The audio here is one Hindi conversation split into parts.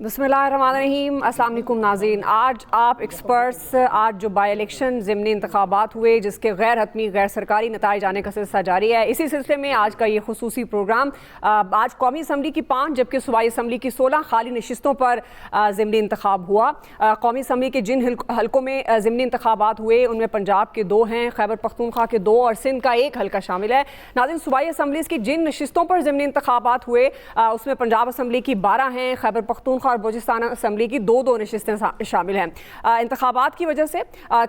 बिस्मिल्लाहिर्रहमानिर्रहीम। अस्सलाम वालेकुम नाज़रीन। आज आप एक्सपर्ट्स आज जो बाई इलेक्शन ज़िमनी इंतखाबात हुए जिसके गैर हतमी गैर सरकारी नताइज आने का सिलसिला जारी है, इसी सिलसिले में आज का ये खुसूसी प्रोग्राम। आज कौमी असम्बली की 5 जबकि सूबाई असम्बली की 16 खाली नशिस्तों पर ज़िमनी इंतखाब हुआ। कौमी असम्बली के जिन हल्कों में ज़िमनी इंतखाबात हुए उनमें पंजाब के 2 हैं, खैबर पख्तूनख्वा के 2 और सिंध का 1 हल्का शामिल है। नाज़रीन, सूबाई असम्बली की जिन नशिस्तों पर ज़िमनी इंतखाबात हुए उसमें पंजाब असम्बली की 12 हैं, खैबर पख्तूनख्वा और बलूचिस्तान असम्बली की 2 नशिस्तें शामिल हैं। इंतखाबात की वजह से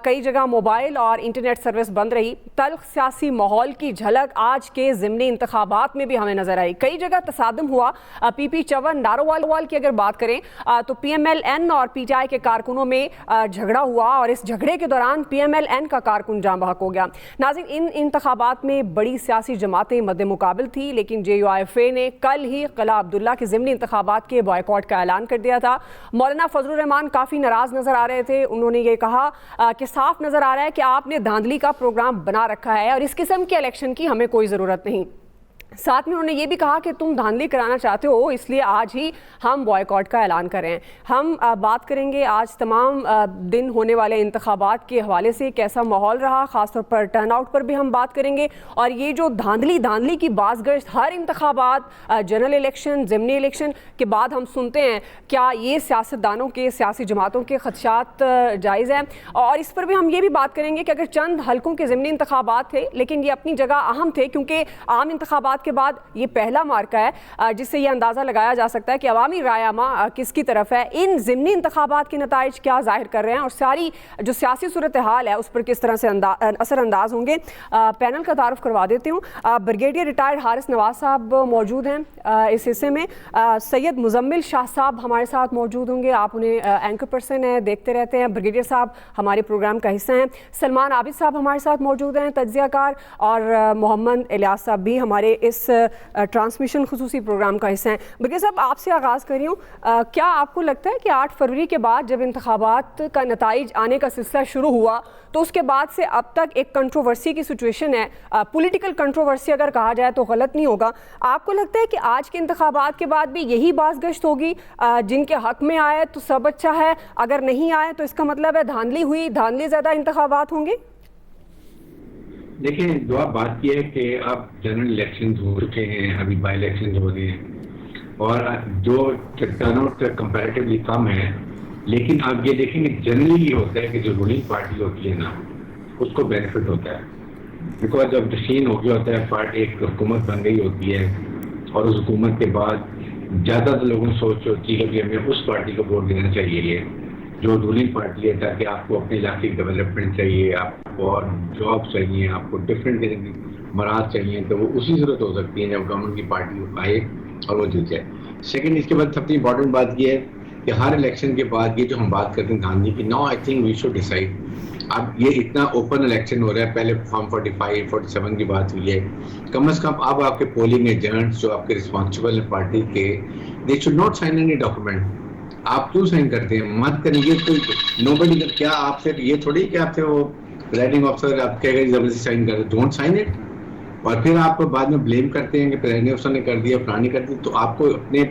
कई जगह मोबाइल और इंटरनेट सर्विस बंद रही। तल्ख सियासी माहौल की झलक आज के ज़िमनी इंतखाबात में भी हमें नजर आई। कई जगह तसादम हुआ। PP चवन नारोवाल की अगर बात करें तो PMLN और PTI के कारकुनों में झगड़ा हुआ और इस झगड़े के दौरान PMLN का कारकुन जाँ बहक हो गया। नाज़रीन, इन इंतखाबात में बड़ी सियासी जमातें मद्दे मुकाबिल थी, लेकिन JUIFA ने कल ही किला अब्दुल्ला के ज़िमनी इंतखाबात के बॉयकॉट का ऐलान कर दिया था। मौलाना फजलुर रहमान काफ़ी नाराज़ नज़र आ रहे थे। उन्होंने ये कहा कि साफ नज़र आ रहा है कि आपने धांधली का प्रोग्राम बना रखा है और इस किस्म के इलेक्शन की हमें कोई ज़रूरत नहीं। साथ में उन्होंने ये भी कहा कि तुम धांधली कराना चाहते हो, इसलिए आज ही हम बॉयकॉट का ऐलान करें। हम बात करेंगे आज तमाम दिन होने वाले इंतखाबात के हवाले से कैसा माहौल रहा, ख़ासतौर पर टर्न आउट पर भी हम बात करेंगे। और ये जो धांधली की बाज़गश्त हर इंतखाबात, जनरल इलेक्शन, ज़िमनी इलेक्शन के बाद हम सुनते हैं, क्या ये सियासतदानों के, सियासी जमातों के खदशात जायज़ हैं? और इस पर भी हम ये भी बात करेंगे कि अगर चंद हल्कों के ज़िमनी इंतखाबात थे लेकिन ये अपनी जगह अहम थे, क्योंकि आम इंतखाबात के बाद ये पहला मार्का है जिससे ये अंदाज़ा लगाया जा सकता है कि अवामी रायमा किसकी तरफ है। इन ज़िमनी इंतखाबात के नताइज क्या जाहिर कर रहे हैं और सारी जो सियासी सूरत हाल है उस पर किस तरह से असरअंदाज होंगे। पैनल का तारुफ करवा देती हूँ। ब्रिगेडियर रिटायर्ड हारिस नवाज साहब मौजूद हैं इस हिस्से में। सैयद मुजम्मिल शाह साहब हमारे साथ मौजूद होंगे, आप उन्हें एंकर पर्सन है, देखते रहते हैं। ब्रिगेडियर साहब हमारे प्रोग्राम का हिस्सा हैं। सलमान आबिद साहब हमारे साथ मौजूद हैं, तज्ज़ियाकार। और मोहम्मद इलियास साहब भी हमारे इस ट्रांसमिशन खुसूसी प्रोग्राम का हिस्सा है। ब्रिगेडियर साहब, आपसे आगाज़ कर रही हूँ। क्या आपको लगता है कि 8 फरवरी के बाद जब इंतखाबात का नताइज आने का सिलसिला शुरू हुआ तो उसके बाद से अब तक एक कंट्रोवर्सी की सिचुएशन है, पॉलिटिकल कंट्रोवर्सी अगर कहा जाए तो गलत नहीं होगा, आपको लगता है कि आज के इंतखाबात के बाद भी यही बाज़गश्त होगी, जिनके हक में आए तो सब अच्छा है, अगर नहीं आए तो इसका मतलब है धांधली हुई, धांधली ज़्यादा इंतखाबात होंगे? देखिए, जो आप बात की है कि अब जनरल इलेक्शन हो चुके हैं, अभी बाई इलेक्शन हो रहे हैं और जो टर्नआउट कंपैरेटिवली कम है, लेकिन आप ये देखेंगे जनरली ये होता है कि जो रूलिंग पार्टी होती है ना, उसको बेनिफिट होता है। बिकॉज जब मशीन हो गया होता है, पार्टी एक हुकूमत बन गई होती है और उस हुकूमत के बाद ज़्यादातर लोगों की सोच होती है कि हमें उस पार्टी को वोट देना चाहिए जो रूलिंग पार्टी है, ताकि आपको अपने इलाके की डेवलपमेंट चाहिए, आपको और जॉब चाहिए, आपको डिफरेंट किस्म की मराज चाहिए, तो वो उसी ज़रूरत हो सकती है जब गवर्नमेंट की पार्टी आए और वो जीत जाए। सेकेंड, इसके बाद सबसे इंपॉर्टेंट बात ये है कि हर इलेक्शन के बाद ये जो हम बात करते हैं धांधली की, now I think we should decide. अब ये इतना ओपन इलेक्शन हो रहा है, पहले फॉर्म 45, 47 की बात हुई है, कम से कम अब आपके पोलिंग एजेंट्स जो आपके रिस्पॉन्सिबल पार्टी के, they should not sign any document. आप क्यों साइन करते हैं? मत करेंगे तो नोबडी। क्या आपसे ये थोड़ी कि आपसे वो प्रिजाइडिंग ऑफिसर आप कहेगा जबरदस्ती साइन कर, डोंट साइन इट। और फिर आप बाद में ब्लेम करते हैं कि प्रिजाइडिंग ऑफिसर ने कर दिया, फलानी कर दी। तो आपको अपने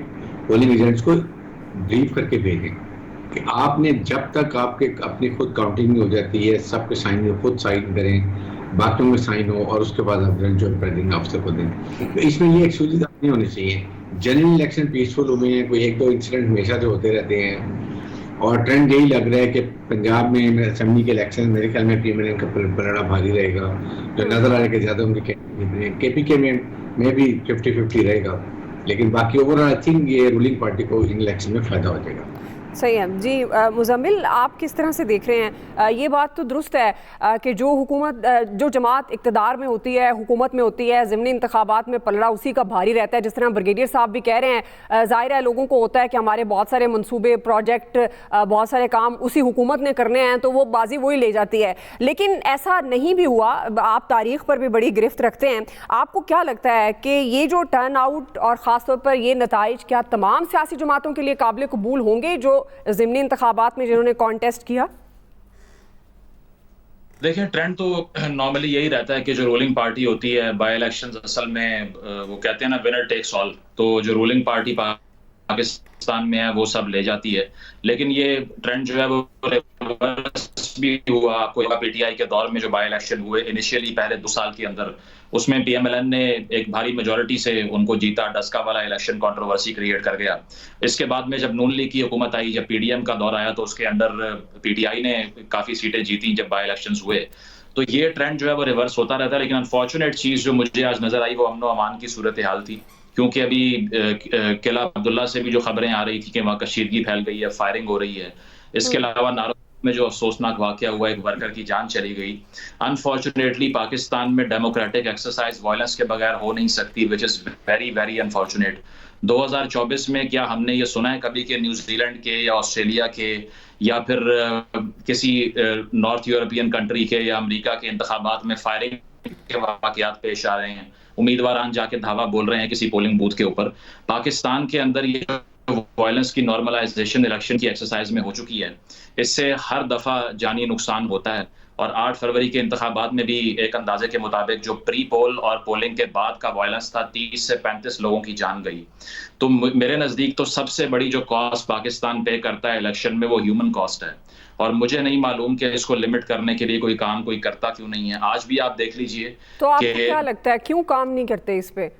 पोलिंग एजेंट्स को ब्रीफ करके भेजें कि आपने जब तक आपके अपनी खुद काउंटिंग नहीं हो जाती है, सबके साइन खुद साइन करें, बाकियों में साइन हो और उसके बाद आप जो प्रिजाइडिंग ऑफिसर को दें। तो इसमें ये एक्सक्यूज नहीं होनी चाहिए। जनरल इलेक्शन पीसफुल हुए हैं, कोई 1-2 इंसिडेंट हमेशा जो होते रहते हैं और ट्रेंड यही लग रहा है कि पंजाब में असेंबली के इलेक्शन मेरे ख्याल में PMLN का पलड़ा भारी रहेगा, जो नजर आ रहा है कि ज्यादा उनके KPK में भी 50-50 रहेगा, लेकिन बाकी ओवरऑल आई थिंक ये रूलिंग पार्टी को इन इलेक्शन में फायदा हो जाएगा। सही है जी। मुजम्मिल, आप किस तरह से देख रहे हैं? ये बात तो दुरुस्त है कि जो हुकूमत, जो जमात इक़्तिदार में होती है, हुकूमत में होती है, ज़िमनी इंतखाबात में पलड़ा उसी का भारी रहता है। जिस तरह ब्रिगेडियर साहब भी कह रहे हैं, ज़ाहिर है लोगों को होता है कि हमारे बहुत सारे मंसूबे, प्रोजेक्ट, बहुत सारे काम उसी हुकूमत ने करने हैं, तो वो बाजी वही ले जाती है। लेकिन ऐसा नहीं भी हुआ। आप तारीख पर भी बड़ी गिरफ्त रखते हैं। आपको क्या लगता है कि ये जो टर्न आउट और ख़ास तौर पर ये नताइज क्या तमाम सियासी जमातों के लिए काबिल कबूल होंगे जो ज़िमनी इंतखाबात में जिन्होंने कॉन्टेस्ट किया? देखिए, ट्रेंड तो नॉर्मली यही रहता है कि जो रूलिंग पार्टी होती है, बाय इलेक्शंस असल में वो कहते हैं ना, विनर टेक्स ऑल। तो जो रूलिंग पार्टी पाकिस्तान में है वो सब ले जाती है। लेकिन ये ट्रेंड जो है वो रिवर्स भी हुआ। आपको पीटीआई के दौर में जो बाई इलेक्शन हुए इनिशियली पहले 2 साल के अंदर, उसमें पीएमएलएन ने एक भारी मेजोरिटी से उनको जीता, डस्का वाला इलेक्शन कंट्रोवर्सी क्रिएट कर गया। इसके बाद में जब नून लीग की हुकूमत आई, जब पीडीएम का दौर आया, तो उसके अंडर पीटीआई ने काफी सीटें जीती जब बाई इलेक्शंस हुए। तो ये ट्रेंड जो है वो रिवर्स होता रहता है। लेकिन अनफॉर्चुनेट चीज जो मुझे आज नजर आई वो अमन व अमान की सूरत हाल थी, क्योंकि अभी किला अब्दुल्ला से भी जो खबरें आ रही थी कि वहाँ कशीदगी फैल गई है, फायरिंग हो रही है। इसके अलावा नारो में जो अफसोसनाक वाकया हुआ, एक वर्कर की जान चली गई। अनफॉर्चुनेटली पाकिस्तान में डेमोक्रेटिक एक्सरसाइज वायलेंस के बगैर हो नहीं सकती, which is very very unfortunate. 2024 में क्या हमने ये सुना है कभी कि न्यूजीलैंड के या ऑस्ट्रेलिया के या फिर किसी नॉर्थ यूरोपियन कंट्री के या अमेरिका के इंतखाबात में फायरिंग के वाकयात पेश आ रहे हैं, उम्मीदवार जाके धावा बोल रहे हैं किसी पोलिंग बूथ के ऊपर? पाकिस्तान के अंदर ये वायलेंस की नॉर्मलाइजेशन इलेक्शन की एक्सरसाइज में हो चुकी है। इससे हर दफा जानी नुकसान होता है। और 8 फरवरी के इंतखाबात में भी एक अंदाजे के मुताबिक जो प्री पोल और पोलिंग के बाद का वायलेंस था, 30 से 35 लोगों की जान गई। तो मेरे नज़दीक तो सबसे बड़ी जो कॉस्ट पाकिस्तान पे करता है इलेक्शन में वो ह्यूमन कॉस्ट है। और मुझे नहीं मालूम कि इसको लिमिट करने के लिए कोई काम कोई करता क्यों नहीं है। आज भी आप देख लीजिए। तो आपको क्या लगता है क्यों काम नहीं करते इस पे?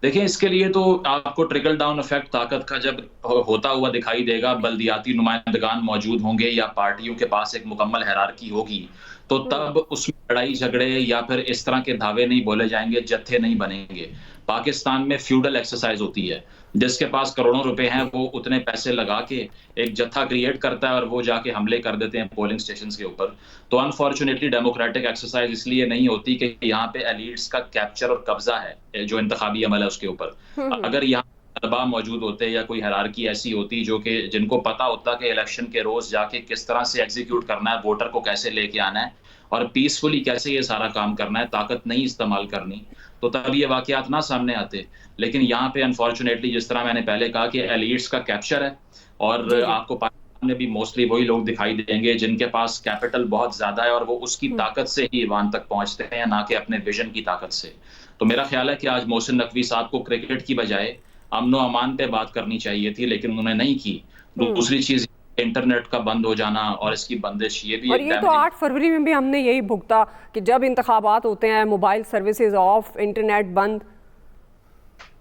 देखिए, इसके लिए तो आपको ट्रिकल डाउन इफेक्ट ताकत का जब होता हुआ दिखाई देगा, बल्दियाती नुमाइंदगान मौजूद होंगे या पार्टियों के पास एक मुकम्मल हायरार्की होगी, तो तब उसमें लड़ाई झगड़े या फिर इस तरह के धावे नहीं बोले जाएंगे, जत्थे नहीं बनेंगे। पाकिस्तान में फ्यूडल एक्सरसाइज होती है। जिसके पास करोड़ों रुपए हैं वो उतने पैसे लगा के एक जत्था क्रिएट करता है और वो जाके हमले कर देते हैं पोलिंग स्टेशंस के ऊपर। तो अनफॉर्चुनेटली डेमोक्रेटिक एक्सरसाइज इसलिए नहीं होती कि यहाँ पे एलीट्स का कैप्चर और कब्जा है जो इंतखाबी अमल है उसके ऊपर। अगर यहाँ तलबा मौजूद होते या कोई हायरार्की ऐसी होती जो कि जिनको पता होता कि इलेक्शन के रोज जाके किस तरह से एग्जीक्यूट करना है, वोटर को कैसे लेके आना है और पीसफुली कैसे ये सारा काम करना है, ताकत नहीं इस्तेमाल करनी, तो तब ये वाकयात ना सामने आते। लेकिन यहाँ पे अनफॉर्चुनेटली जिस तरह मैंने पहले कहा कि एलीट्स का कैप्चर है और आपको पाकिस्तान में भी मोस्टली वही लोग दिखाई देंगे जिनके पास कैपिटल बहुत ज्यादा है और वो उसकी ताकत से ही ईवान तक पहुंचते हैं, ना कि अपने विजन की ताकत से। तो मेरा ख्याल है कि आज मोहसिन नकवी साहब को क्रिकेट की बजाय अमन व अमान पे बात करनी चाहिए थी, लेकिन उन्होंने नहीं की। दूसरी चीज इंटरनेट का बंद हो जाना और इसकी बंदिश, ये भी और ये तो 8 फरवरी में भी हमने यही भुगता कि जब इंतखाबात होते हैं मोबाइल सर्विसेज ऑफ, इंटरनेट बंद।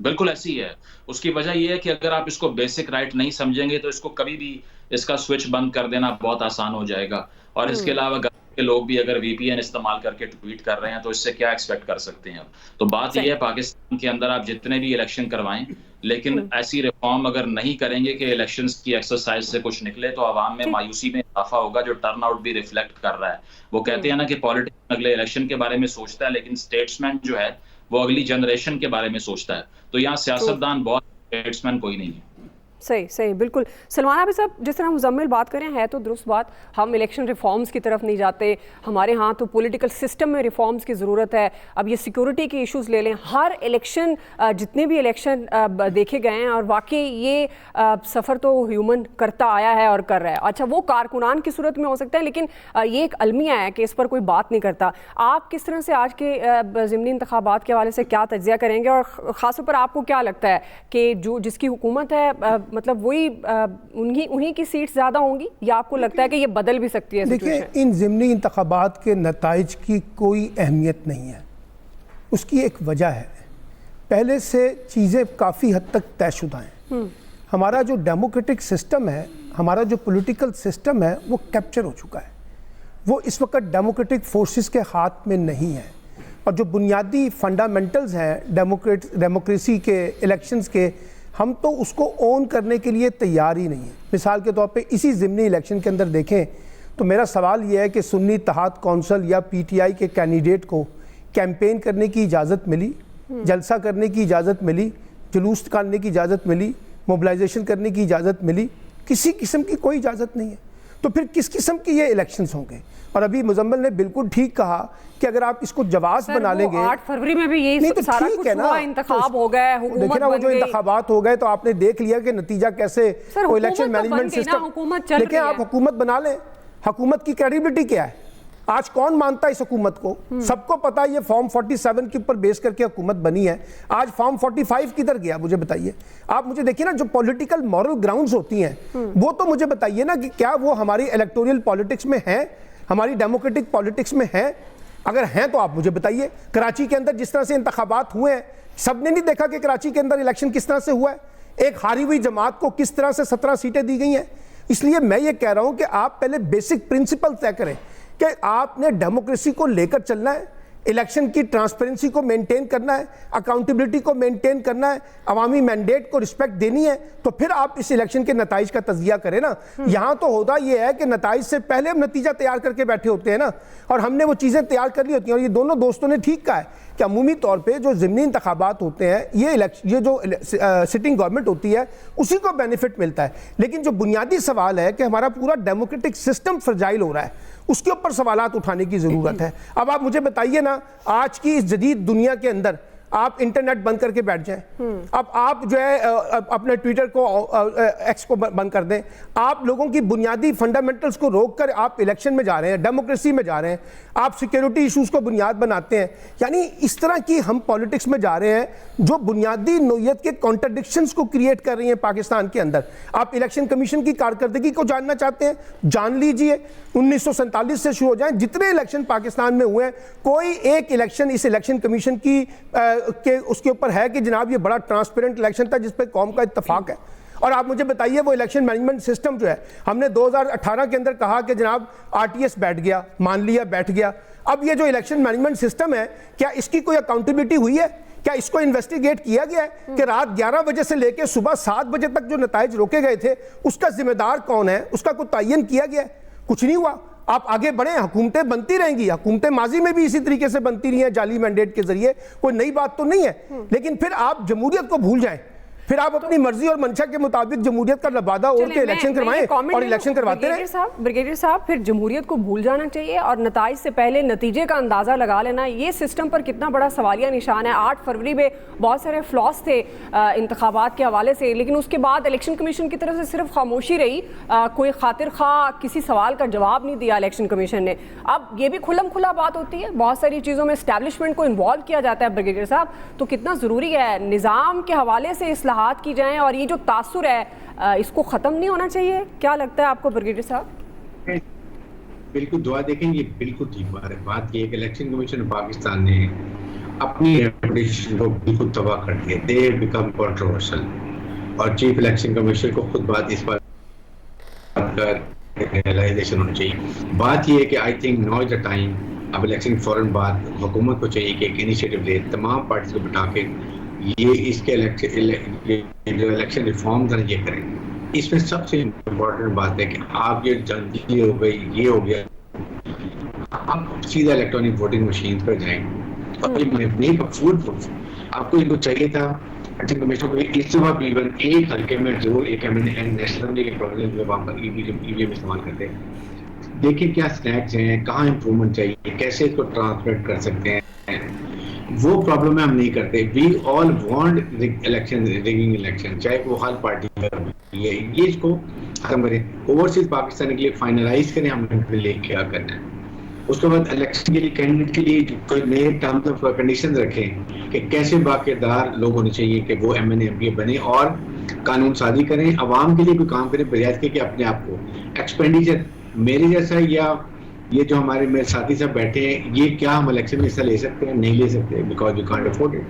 बिल्कुल ऐसी है। उसकी वजह यह है कि अगर आप इसको बेसिक राइट नहीं समझेंगे तो इसको कभी भी इसका स्विच बंद कर देना बहुत आसान हो जाएगा। और इसके अलावा के लोग भी अगर वीपीएन इस्तेमाल करके ट्वीट कर रहे हैं तो इससे क्या एक्सपेक्ट कर सकते हैं। तो बात यह है पाकिस्तान के अंदर आप जितने भी इलेक्शन करवाएं, लेकिन ऐसी रिफॉर्म अगर नहीं करेंगे कि इलेक्शंस की एक्सरसाइज से कुछ निकले, तो आवाम में मायूसी में इजाफा होगा, जो टर्न आउट भी रिफ्लेक्ट कर रहा है। वो कहते हैं ना कि पॉलिटिशियन अगले इलेक्शन के बारे में सोचता है, लेकिन स्टेट्समैन जो है वो अगली जनरेशन के बारे में सोचता है। तो यहाँ सियासतदान बहुत, स्टेट्समैन कोई नहीं है। सही बिल्कुल। सलमान अभी साहब, जिस तरह मुजम्मिल बात करें है तो दुरुस्त बात, हम इलेक्शन रिफॉर्म्स की तरफ नहीं जाते, हमारे यहाँ तो पॉलिटिकल सिस्टम में रिफॉर्म्स की ज़रूरत है। अब ये सिक्योरिटी के इश्यूज़ ले लें, हर इलेक्शन जितने भी इलेक्शन देखे गए हैं और वाकई ये सफ़र तो ह्यूमन करता आया है और कर रहा है। अच्छा, वो कारकुनान की सूरत में हो सकता है, लेकिन ये एक अलमिया है कि इस पर कोई बात नहीं करता। आप किस तरह से आज के ज़िमनी इंतखाबात के हवाले से क्या तज्ज़िया करेंगे और ख़ास तौर पर आपको क्या लगता है कि जो जिसकी हुकूमत है मतलब वही उन्हीं की सीट ज़्यादा होंगी, या आपको लगता है कि ये बदल भी सकती है? देखिए, इन ज़िमनी इंतखाबात के नताइज की कोई अहमियत नहीं है। उसकी एक वजह है, पहले से चीज़ें काफ़ी हद तक तयशुदा हैं। हमारा जो डेमोक्रेटिक सिस्टम है, हमारा जो पॉलिटिकल सिस्टम है, वो कैप्चर हो चुका है। वो इस वक्त डेमोक्रेटिक फोर्सेस के हाथ में नहीं है। और जो बुनियादी फंडामेंटल्स हैं डेमोक्रेसी के, इलेक्शंस के, हम तो उसको ओन करने के लिए तैयार ही नहीं है। मिसाल के तौर पे इसी ज़िमनी इलेक्शन के अंदर देखें तो मेरा सवाल यह है कि सुन्नी इत्तेहाद कौंसिल या पीटीआई के कैंडिडेट को कैंपेन करने की इजाज़त मिली, जलसा करने की इजाज़त मिली, जुलूस निकालने की इजाज़त मिली, मोबिलाइजेशन करने की इजाज़त मिली? किसी किस्म की कोई इजाज़त नहीं है। तो फिर किस किस्म के ये इलेक्शंस होंगे? और अभी मुजम्मिल ने बिल्कुल ठीक कहा कि अगर आप इसको जवाब बना लेंगे, 8 फरवरी में भी यही तो सारा कुछ हुआ, इंतखाब हो गए, हुकूमत देखिए ना, वो जो बन गई। इंतखाबात हो गए तो आपने देख लिया कि नतीजा कैसे, इलेक्शन मैनेजमेंट सिस्टम। हुकूमत चल लेकिन रही आप है। हुकूमत बना लें, हुकूमत की क्रेडिबिलिटी क्या है? आज कौन मानता है इस हुकूमत को? सबको पता है ये फॉर्म 47 के ऊपर बेस करके हुकूमत बनी है। आज फॉर्म 45 किधर गया मुझे बताइए। आप मुझे देखिए ना, जो पॉलिटिकल मॉरल ग्राउंड्स होती हैं वो तो मुझे बताइए ना कि क्या वो हमारी इलेक्टोरल पॉलिटिक्स में है, हमारी डेमोक्रेटिक पॉलिटिक्स में है? अगर हैं तो आप मुझे बताइए। कराची के अंदर जिस तरह से इंतखाबात हुए हैं, सबने नहीं देखा कि कराची के अंदर इलेक्शन किस तरह से हुआ है? एक हारी हुई जमात को किस तरह से 17 सीटें दी गई हैं। इसलिए मैं ये कह रहा हूं कि आप पहले बेसिक प्रिंसिपल तय करें कि आपने डेमोक्रेसी को लेकर चलना है, इलेक्शन की ट्रांसपेरेंसी को मेंटेन करना है, अकाउंटेबिलिटी को मेंटेन करना है, अवामी मैंडेट को रिस्पेक्ट देनी है, तो फिर आप इस इलेक्शन के नताइज का तजिया करें ना। यहाँ तो होता ये है कि नताइज से पहले हम नतीजा तैयार करके बैठे होते हैं ना, और हमने वो चीज़ें तैयार कर ली होती हैं। और ये दोनों दोस्तों ने ठीक कहा है कि अमूमी तौर पे जो ज़िमनी इंतखाबात होते हैं, ये जो सिटिंग गवर्नमेंट होती है उसी को बेनिफिट मिलता है। लेकिन जो बुनियादी सवाल है कि हमारा पूरा डेमोक्रेटिक सिस्टम फ्रजाइल हो रहा है, उसके ऊपर सवालात उठाने की ज़रूरत है। अब आप मुझे बताइए ना, आज की इस जदीद दुनिया के अंदर आप इंटरनेट बंद करके बैठ जाएं, अब आप जो है अपने ट्विटर को, एक्स को बंद कर दें, आप लोगों की बुनियादी फंडामेंटल्स को रोक कर आप इलेक्शन में जा रहे हैं, डेमोक्रेसी में जा रहे हैं, आप सिक्योरिटी इश्यूज को बुनियाद बनाते हैं। यानी इस तरह की हम पॉलिटिक्स में जा रहे हैं जो बुनियादी नोयत के कॉन्ट्रडिक्शंस को क्रिएट कर रही हैं पाकिस्तान के अंदर। आप इलेक्शन कमीशन की कारकर्दगी को जानना चाहते हैं, जान लीजिए। 1947 से शुरू हो जाए, जितने इलेक्शन पाकिस्तान में हुए हैं, कोई एक इलेक्शन इस इलेक्शन कमीशन की के उसके ऊपर है कि जनाब ये बड़ा ट्रांसपेरेंट इलेक्शन था जिस पे कौम का इत्तेफाक है। और आप मुझे बताइए, वो इलेक्शन मैनेजमेंट सिस्टम जो है, हमने 2018 के अंदर कहा कि जनाब आरटीएस बैठ गया, मान लिया बैठ गया। अब ये जो इलेक्शन मैनेजमेंट सिस्टम है, क्या इसकी कोई अकाउंटेबिलिटी हुई है? क्या इसको इन्वेस्टिगेट किया गया है कि रात 11 बजे से लेकर सुबह 7 बजे तक जो नताइज रोके गए थे उसका जिम्मेदार कौन है? उसका कोई तयन किया गया है? कुछ नहीं हुआ। आप आगे बढ़े, हुकूमतें बनती रहेंगी, हुकूमतें माजी में भी इसी तरीके से बनती रही हैं जाली मैंडेट के जरिए, कोई नई बात तो नहीं है। लेकिन फिर आप जमहूरियत को भूल जाएं, फिर आप अपनी मर्जी और मंशा के मुताबिक जमहूरियत का लबादा ओढ़ के इलेक्शन करवाएं और इलेक्शन करवाते रहे। ब्रिगेडियर साहब, फिर जमहूरियत को भूल जाना चाहिए और नताइज से पहले नतीजे का अंदाजा लगा लेना। ये सिस्टम पर कितना बड़ा सवालिया निशान है। 8 फरवरी में बहुत सारे फ्लॉस थे इंतखाबात के हवाले से, लेकिन उसके बाद इलेक्शन कमीशन की तरफ से सिर्फ खामोशी रही, कोई खातिर खा किसी सवाल का जवाब नहीं दिया इलेक्शन कमीशन ने। अब ये भी खुल्लम खुला बात होती है, बहुत सारी चीज़ों में एस्टैब्लिशमेंट को इन्वॉल्व किया जाता है ब्रिगेडियर साहब, तो कितना ज़रूरी है निज़ाम के हवाले से इस्लाहात की जाएं और ये जो तासुर है इसको ख़त्म नहीं होना चाहिए? क्या लगता है आपको ब्रिगेडियर साहब? बिल्कुल दुआ देखेंगे, बिल्कुल ठीक बात है। बात ये कि इलेक्शन कमीशन पाकिस्तान ने अपनी रेपुटेशन को बिल्कुल तबाह कर दिया, दे बिकम कंट्रोवर्शियल। और चीफ इलेक्शन कमीशन को खुद बात इस पर रियलाइजेशन होनी चाहिए। बात ये है कि I think now is the time, अब इलेक्शन के फौरन बाद हुकूमत को चाहिए कि एक इनिशिएटिव ले, तमाम पार्टीज को बिठा के ये इसके इलेक्शन रिफॉर्म ये करें। इसमें सबसे इम्पोर्टेंट बात है कि आप ये जंगी हो गई, ये हो गया, आप सीधा इलेक्ट्रॉनिक वोटिंग मशीन पर जाएंगे और आपको इनको चाहिए था इलेक्शन कमीशन को इस दफा इवन एक हल्के में जरूर एक नेशनल के प्रोविजन वहाँ पर ईवीएम इस्तेमाल करते हैं। देखिए क्या स्नैक्स हैं, कहाँ इम्प्रूवमेंट चाहिए, कैसे इसको ट्रांसलेट कर सकते हैं, वो प्रॉब्लम है हम नहीं करते। We all want election, rigging election, चाहे वो हर पार्टी का ये इसको खत्म करें। ओवरसीज पाकिस्तान के लिए फाइनलाइज करें हमने लिए क्या करना है। उसके बाद इलेक्शन के लिए कैंडिडेट के लिए कोई नए टर्म्स ऑफ कंडीशन रखें कि कैसे बाकिरदार लोग होने चाहिए कि वो MNA MPA बने और कानून साजी करें, अवाम के लिए कोई काम करें, बजाय के अपने आप को एक्सपेंडिचर मेरे जैसा या ये जो हमारे मेरे साथी सब बैठे हैं, ये क्या हम इलेक्शन में हिस्सा ले सकते हैं? नहीं ले सकते, because you can't afford it.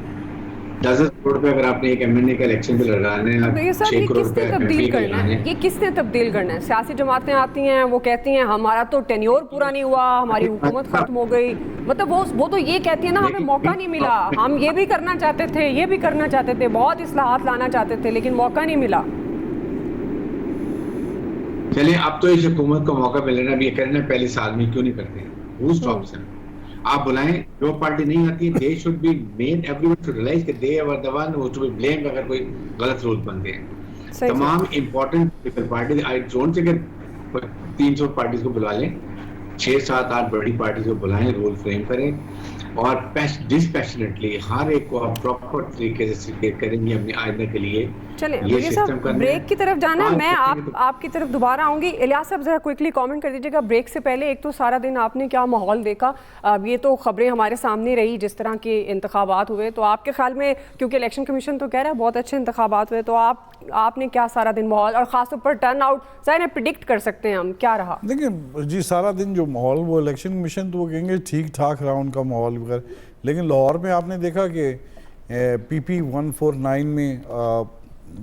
10 crore पे अगर आपने एक MNA का इलेक्शन पे लड़ाना है, तो ये सब ये किसने तब्दील करना है? ये किसने तब्दील करना है? सियासी जमातें आती हैं, वो कहती हैं हमारा तो टेन्योर पूरा नहीं हुआ, हमारी हुकूमत खत्म हो गई, मतलब वो तो ये कहती है ना हमें मौका नहीं मिला, हम ये भी करना चाहते थे, ये भी करना चाहते थे, बहुत इस्लाहात लाना चाहते थे, लेकिन मौका नहीं मिला। चलिए अब तो इस हुकूमत को मौका मिलना भी करना, पहले साल में क्यों नहीं करते हैं? Who stops them? आप बुलाएं, जो पार्टी नहीं आती, they should be made, everyone should realize that they are the one who to be blamed अगर कोई गलत रूल बनते हैं। तमाम important political party, I don't think 300 parties को बुला लें, 6, 7, 8 बड़ी पार्टीज को बुलाएं, रूल फ्रेम करें, और डिस्पैशनेटली हर एक को आप प्रॉपर तरीके से करेंगे अपने आइंदा के लिए। चलिए मुझे सब ब्रेक की तरफ जाना है, मैं आपकी तरफ दोबारा आऊंगी। इलियास साहब जरा क्विकली कमेंट कर दीजिएगा ब्रेक से पहले। एक तो सारा दिन आपने क्या माहौल देखा, ये तो खबरें हमारे सामने रही जिस तरह के इंतखाबात हुए, तो आपके ख्याल में, क्योंकि इलेक्शन कमीशन तो कह रहा है बहुत अच्छे इंतखाबात हुए, तो आपने क्या सारा दिन माहौल और खासतौर पर टर्न आउट ज़ाहिर है प्रिडिक्ट कर सकते हैं हम, क्या रहा? देखिए जी, सारा दिन जो माहौल, वो इलेक्शन कमीशन तो वो कहेंगे ठीक ठाक रहा उनका माहौल वगैरह, लेकिन लाहौर में आपने देखा कि PP 149 में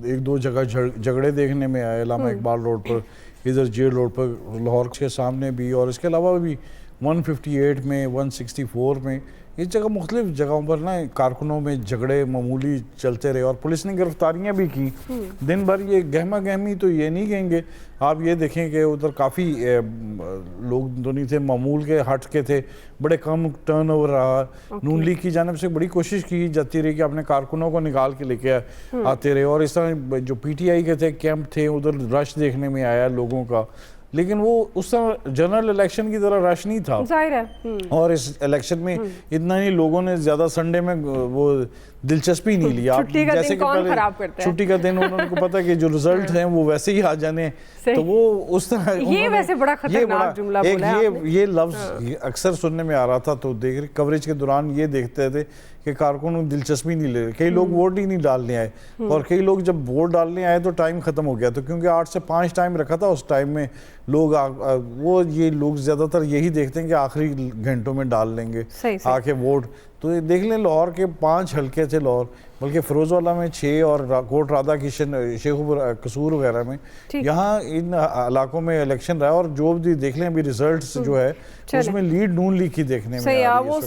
एक दो जगह झगड़े देखने में आए, इलामा इकबाल रोड पर, इधर जेल रोड पर, लाहौर के सामने भी, और इसके अलावा भी 158 में, 164 में, इस जगह मुख्तलिफ जगहों पर ना कारकुनों में झगड़े मामूली चलते रहे और पुलिस ने गिरफ्तारियां भी की दिन भर। ये गहमा गहमी तो ये नहीं कहेंगे, आप ये देखें कि उधर काफ़ी लोग तो नहीं थे, मामूल के हट के थे, बड़े कम टर्नओवर रहा। नून लीग की जानिब से बड़ी कोशिश की जाती रही कि अपने कारकुनों को निकाल के लेके आते रहे, और इस तरह जो PTI के थे कैंप थे, उधर रश देखने में आया लोगों का, लेकिन वो उस तरह जनरल इलेक्शन की तरह रश नहीं था, जाहिर है। और इस इलेक्शन में इतना ही लोगों ने ज़्यादा संडे में वो दिलचस्पी नहीं लिया। जैसे कि पहले छुट्टी का दिन उनको पता है कि जो रिजल्ट हैं वो वैसे ही आ जाने, तो वो उस तरह ये वैसे बड़ा खतरनाक जुमला बोला है आपने। ये लफ्ज़ अक्सर सुनने में आ रहा था, तो देख कवरेज के दौरान ये देखते थे कि कारकुन दिलचस्पी नहीं ले रहे, कई लोग वोट ही नहीं डालने आए, और कई लोग जब वोट डालने आए तो टाइम ख़त्म हो गया, तो क्योंकि 8 से 5 टाइम रखा था, उस टाइम में लोग ये लोग ज़्यादातर यही देखते हैं कि आखिरी घंटों में डाल लेंगे आके वोट। तो ये देख लें, लाहौर के 5 हल्के थे लाहौर, बल्कि फिरोजवाला में 6 और कोट राधा किशन, शेखुपुर, कसूर वगैरह में, यहाँ इन इलाकों में इलेक्शन रहा, और जो भी देख लें अभी रिजल्ट्स जो है उसमें लीड नून लीग की देखने में आ रही है। वो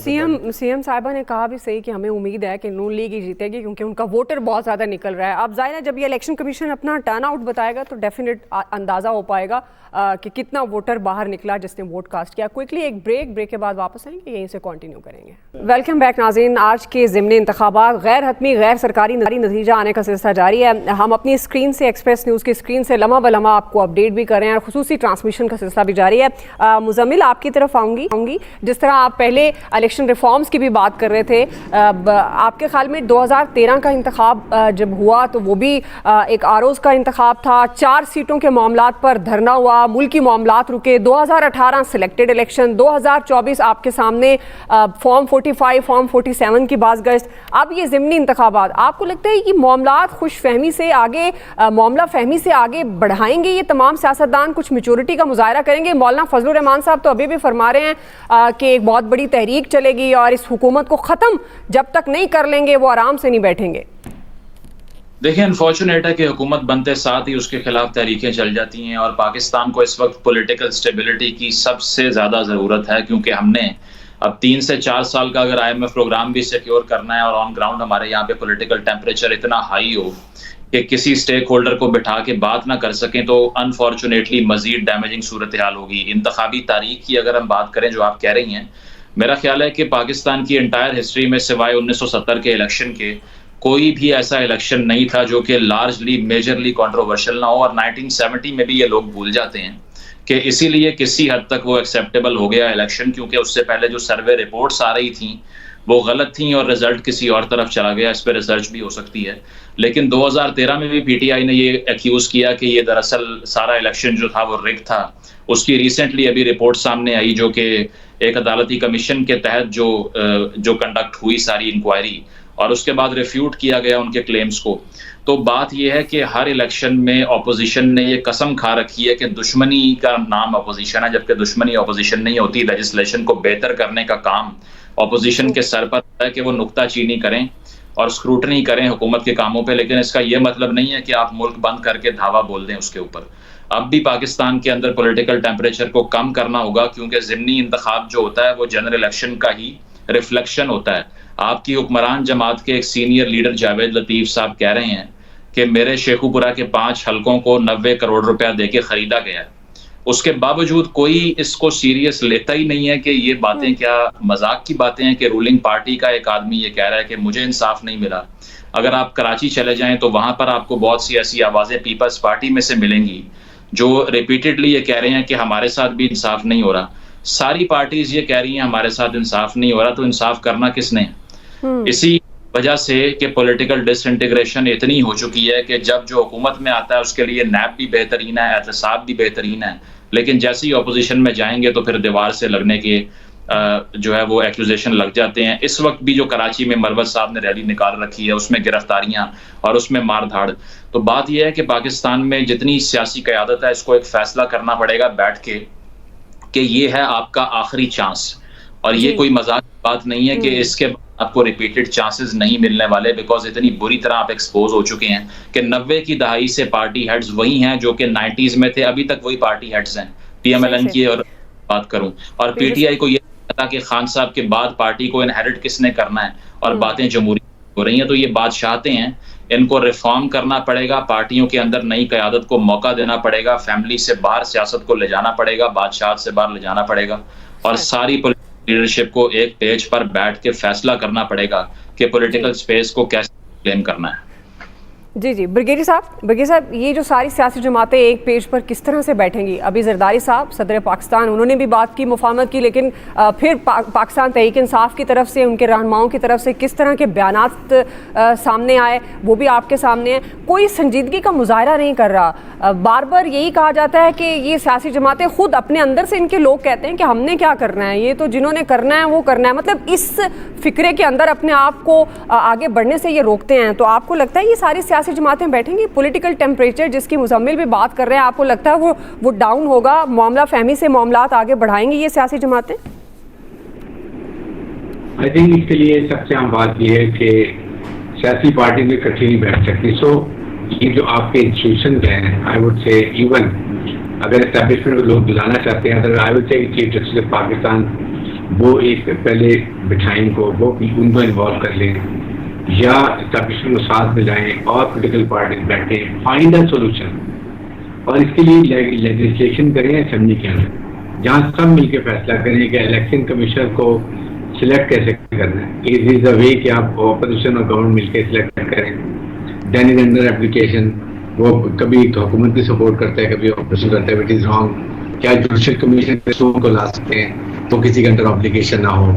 सीएम साहिबा ने कहा भी सही कि हमें उम्मीद है कि नून लीग ही जीतेगी, क्योंकि उनका वोटर बहुत ज़्यादा निकल रहा है। अब जाहिर है जब ये इलेक्शन कमीशन अपना टर्न आउट बताएगा तो डेफिनेट अंदाज़ा हो पाएगा कि कितना वोटर बाहर निकला जिसने वोट कास्ट किया। क्विकली एक ब्रेक के बाद वापस आएंगे, यहीं से कंटिन्यू करेंगे। वेलकम बैक नाज़रीन। आज के ज़िमनी इंतखाबात गैर हतमी गैर सरकारी नतीजा आने का सिलसिला जारी है। हम अपनी स्क्रीन से, एक्सप्रेस न्यूज़ की स्क्रीन से लम्हा ब लम्हा आपको अपडेट भी कर रहे हैं, और खुसूसी ट्रांसमिशन का सिलसिला भी जारी है। मुजम्मिल, आपकी तरफ आऊँगी। जिस तरह आप पहले इलेक्शन रिफॉर्म्स की भी बात कर रहे थे, आपके ख्याल में 2013 का इंतखाब जब हुआ तो वो भी एक आरोज़ का इंतखाब था, 4 सीटों के मामलात पर धरना हुआ, मुल्की मामलात रुके। 2018 सिलेक्टेड इलेक्शन, 2024 आपके सामने फॉर्म 45, फॉर्म 47 की बाज़गश्त, अब ये ज़िमनी इंतखाबात। आपको लगता है कि मामलात खुशफहमी से आगे, मामला फहमी से आगे बढ़ाएंगे ये तमाम सियासतदान, कुछ मैच्योरिटी का मुजाहरा करेंगे? मौलाना फजलुर रहमान साहब तो अभी भी फरमा रहे हैं कि एक बहुत बड़ी तहरीक चलेगी और इस हुकूमत को ख़त्म जब तक नहीं कर लेंगे वो आराम से नहीं बैठेंगे। देखिए, अनफॉर्चुनेट है कि हुकूमत बनते साथ ही उसके खिलाफ तहरीकें चल जाती हैं, और पाकिस्तान को इस वक्त पॉलिटिकल स्टेबिलिटी की सबसे ज़्यादा ज़रूरत है, क्योंकि हमने अब 3 से 4 साल का अगर IMF प्रोग्राम भी सिक्योर करना है, और ऑन ग्राउंड हमारे यहाँ पे पॉलिटिकल टेम्परेचर इतना हाई हो कि किसी स्टेक होल्डर को बिठा के बात ना कर सकें, तो अनफॉर्चुनेटली मजीद डैमेजिंग सूरत हाल होगी। इंतखाबी तारीख की अगर हम बात करें जो आप कह रही हैं, मेरा ख्याल है कि पाकिस्तान की एंटायर हिस्ट्री में सिवाय 1970 के इलेक्शन के कोई भी ऐसा इलेक्शन नहीं था जो कि लार्जली मेजरली कंट्रोवर्शियल ना हो, और 1970 में भी ये लोग भूल जाते हैं कि इसीलिए किसी हद तक वो एक्सेप्टेबल हो गया इलेक्शन, क्योंकि उससे पहले जो सर्वे रिपोर्ट्स आ रही थी वो गलत थी और रिजल्ट किसी और तरफ चला गया। इस पर रिसर्च भी हो सकती है। लेकिन 2013 में भी PTI ने ये एक्यूज किया कि ये दरअसल सारा इलेक्शन जो था वो रिग था। उसकी रिसेंटली अभी रिपोर्ट सामने आई, जो कि एक अदालती कमीशन के तहत जो कंडक्ट हुई सारी इंक्वायरी, और उसके बाद रिफ्यूट किया गया उनके क्लेम्स को। तो बात यह है कि हर इलेक्शन में ऑपोजिशन ने ये कसम खा रखी है कि दुश्मनी का नाम ऑपोजिशन है, जबकि दुश्मनी ऑपोजिशन नहीं होती। लेजिस्लेशन को बेहतर करने का काम ऑपोजिशन के सर पर है कि वो नुक्ताचीनी करें और स्क्रूटनी करें हुकूमत के कामों पे, लेकिन इसका ये मतलब नहीं है कि आप मुल्क बंद करके धावा बोल दें उसके ऊपर। अब भी पाकिस्तान के अंदर पॉलिटिकल टेम्परेचर को कम करना होगा, क्योंकि ज़िमनी इंतखाब जो होता है वो जनरल इलेक्शन का ही रिफ्लेक्शन होता है। आपकी हुक्मरान जमात के एक सीनियर लीडर जावेद लतीफ़ साहब कह रहे हैं कि मेरे शेखुपुरा के 5 हलकों को 90 करोड़ रुपया देके खरीदा गया है। उसके बावजूद कोई इसको सीरियस लेता ही नहीं है कि ये बातें क्या मजाक की बातें हैं कि रूलिंग पार्टी का एक आदमी ये कह रहा है कि मुझे इंसाफ नहीं मिला। अगर आप कराची चले जाएं तो वहां पर आपको बहुत सी ऐसी आवाजें पीपल्स पार्टी में से मिलेंगी जो रिपीटेडली ये कह रहे हैं कि हमारे साथ भी इंसाफ नहीं हो रहा। सारी पार्टीज ये कह रही हैं हमारे साथ इंसाफ नहीं हो रहा, तो इंसाफ करना किसने है? इसी वजह से कि पॉलिटिकल डिसइंटीग्रेशन इतनी हो चुकी है कि जब जो हुकूमत में आता है उसके लिए नैब भी बेहतरीन है, एहतसाब भी बेहतरीन है, लेकिन जैसे ही अपोजिशन में जाएंगे तो फिर दीवार से लगने के जो है वो एक्यूजेशन लग जाते हैं। इस वक्त भी जो कराची में मरवत साहब ने रैली निकाल रखी है उसमें गिरफ्तारियां और उसमें मार धाड़। तो बात यह है कि पाकिस्तान में जितनी सियासी क़यादत है इसको एक फैसला करना पड़ेगा बैठ के कि ये है आपका आखिरी चांस, और ये कोई मजाक की बात नहीं है कि इसके आपको रिपीटेड चांसेस नहीं मिलने वाले, बिकॉज इतनी बुरी तरह आप एक्सपोज हो चुके हैं कि 90 की दहाई से पार्टी हेड्स वही हैं जो कि 90s में थे, अभी तक वही पार्टी हेड्स हैं। PMLN की और बात करूं, और PTI को ये पता कि खान साहब के बाद पार्टी को इनहेरिट किसने करना है, और बातें जमहूरी हो रही हैं, तो ये बादशाहते हैं, इनको रिफॉर्म करना पड़ेगा, पार्टियों के अंदर नई क़यादत को मौका देना पड़ेगा, फैमिली से बाहर सियासत को ले जाना पड़ेगा, बादशाहत से बाहर ले जाना पड़ेगा, और सारी लीडरशिप को एक पेज पर बैठ के फैसला करना पड़ेगा कि पॉलिटिकल स्पेस को कैसे क्लेम करना है। जी ब्रिगेडियर साहब, ये जो सारी सियासी जमातें एक पेज पर किस तरह से बैठेंगी? अभी जरदारी साहब सदर पाकिस्तान, उन्होंने भी बात की, मुफाहमत की, लेकिन फिर पाकिस्तान तहरीक इंसाफ की तरफ से, उनके रहनुमाओं की तरफ से किस तरह के बयानात सामने आए वो भी आपके सामने है। कोई संजीदगी का मुजाहरा नहीं कर रहा। बार बार यही कहा जाता है कि ये सियासी जमातें खुद अपने अंदर से, इनके लोग कहते हैं कि हमने क्या करना है, ये तो जिन्होंने करना है वो करना है, मतलब इस फिक्रे के अंदर अपने आप को आगे बढ़ने से ये रोकते हैं। तो आपको लगता है ये सारी सियासी जमातें बैठेंगी, पॉलिटिकल टेम्परेचर जिसकी मुजम्मिल भी बात कर रहे हैं, आपको लगता है वो डाउन होगा, मामला फहमी से मामलात आगे बढ़ाएंगी ये सियासी जमातें? आई थिंक इसके लिए सबसे आम बात यह है कि सियासी पार्टी में इकट्ठी नहीं बैठ सकती। सो ये जो आपके इंस्टीट्यूशन हैं, आई वुड से इवन अगर एस्टैब्लिशमेंट को लोग बुलाना चाहते हैं, अगर I would say chief justice of Pakistan वो एक पहले बिठाएं को, वो उनको इन्वॉल्व कर लें, या एस्टैब्लिशमेंट को साथ में लाएं और पॉलिटिकल पार्टीज बैठें, फाइंड अ सोल्यूशन, और इसके लिए लेजिस्लेशन करें असेंबली के अंदर, जहाँ सब मिलकर फैसला करें कि इलेक्शन कमीशन को सिलेक्ट कैसे करना है। इट इज द वे कि आप अपोजिशन और गवर्नमेंट मिलकर सिलेक्ट करें। देन इज अंडर एप्लीकेशन, वो कभी तो हुकूमत की सपोर्ट करता है, कभी अपोजिशन करता है, इट इज रॉन्ग। क्या जुडिशल कमीशन को ला सकते हैं तो किसी के अंडर ऑब्लिगेशन ना हो।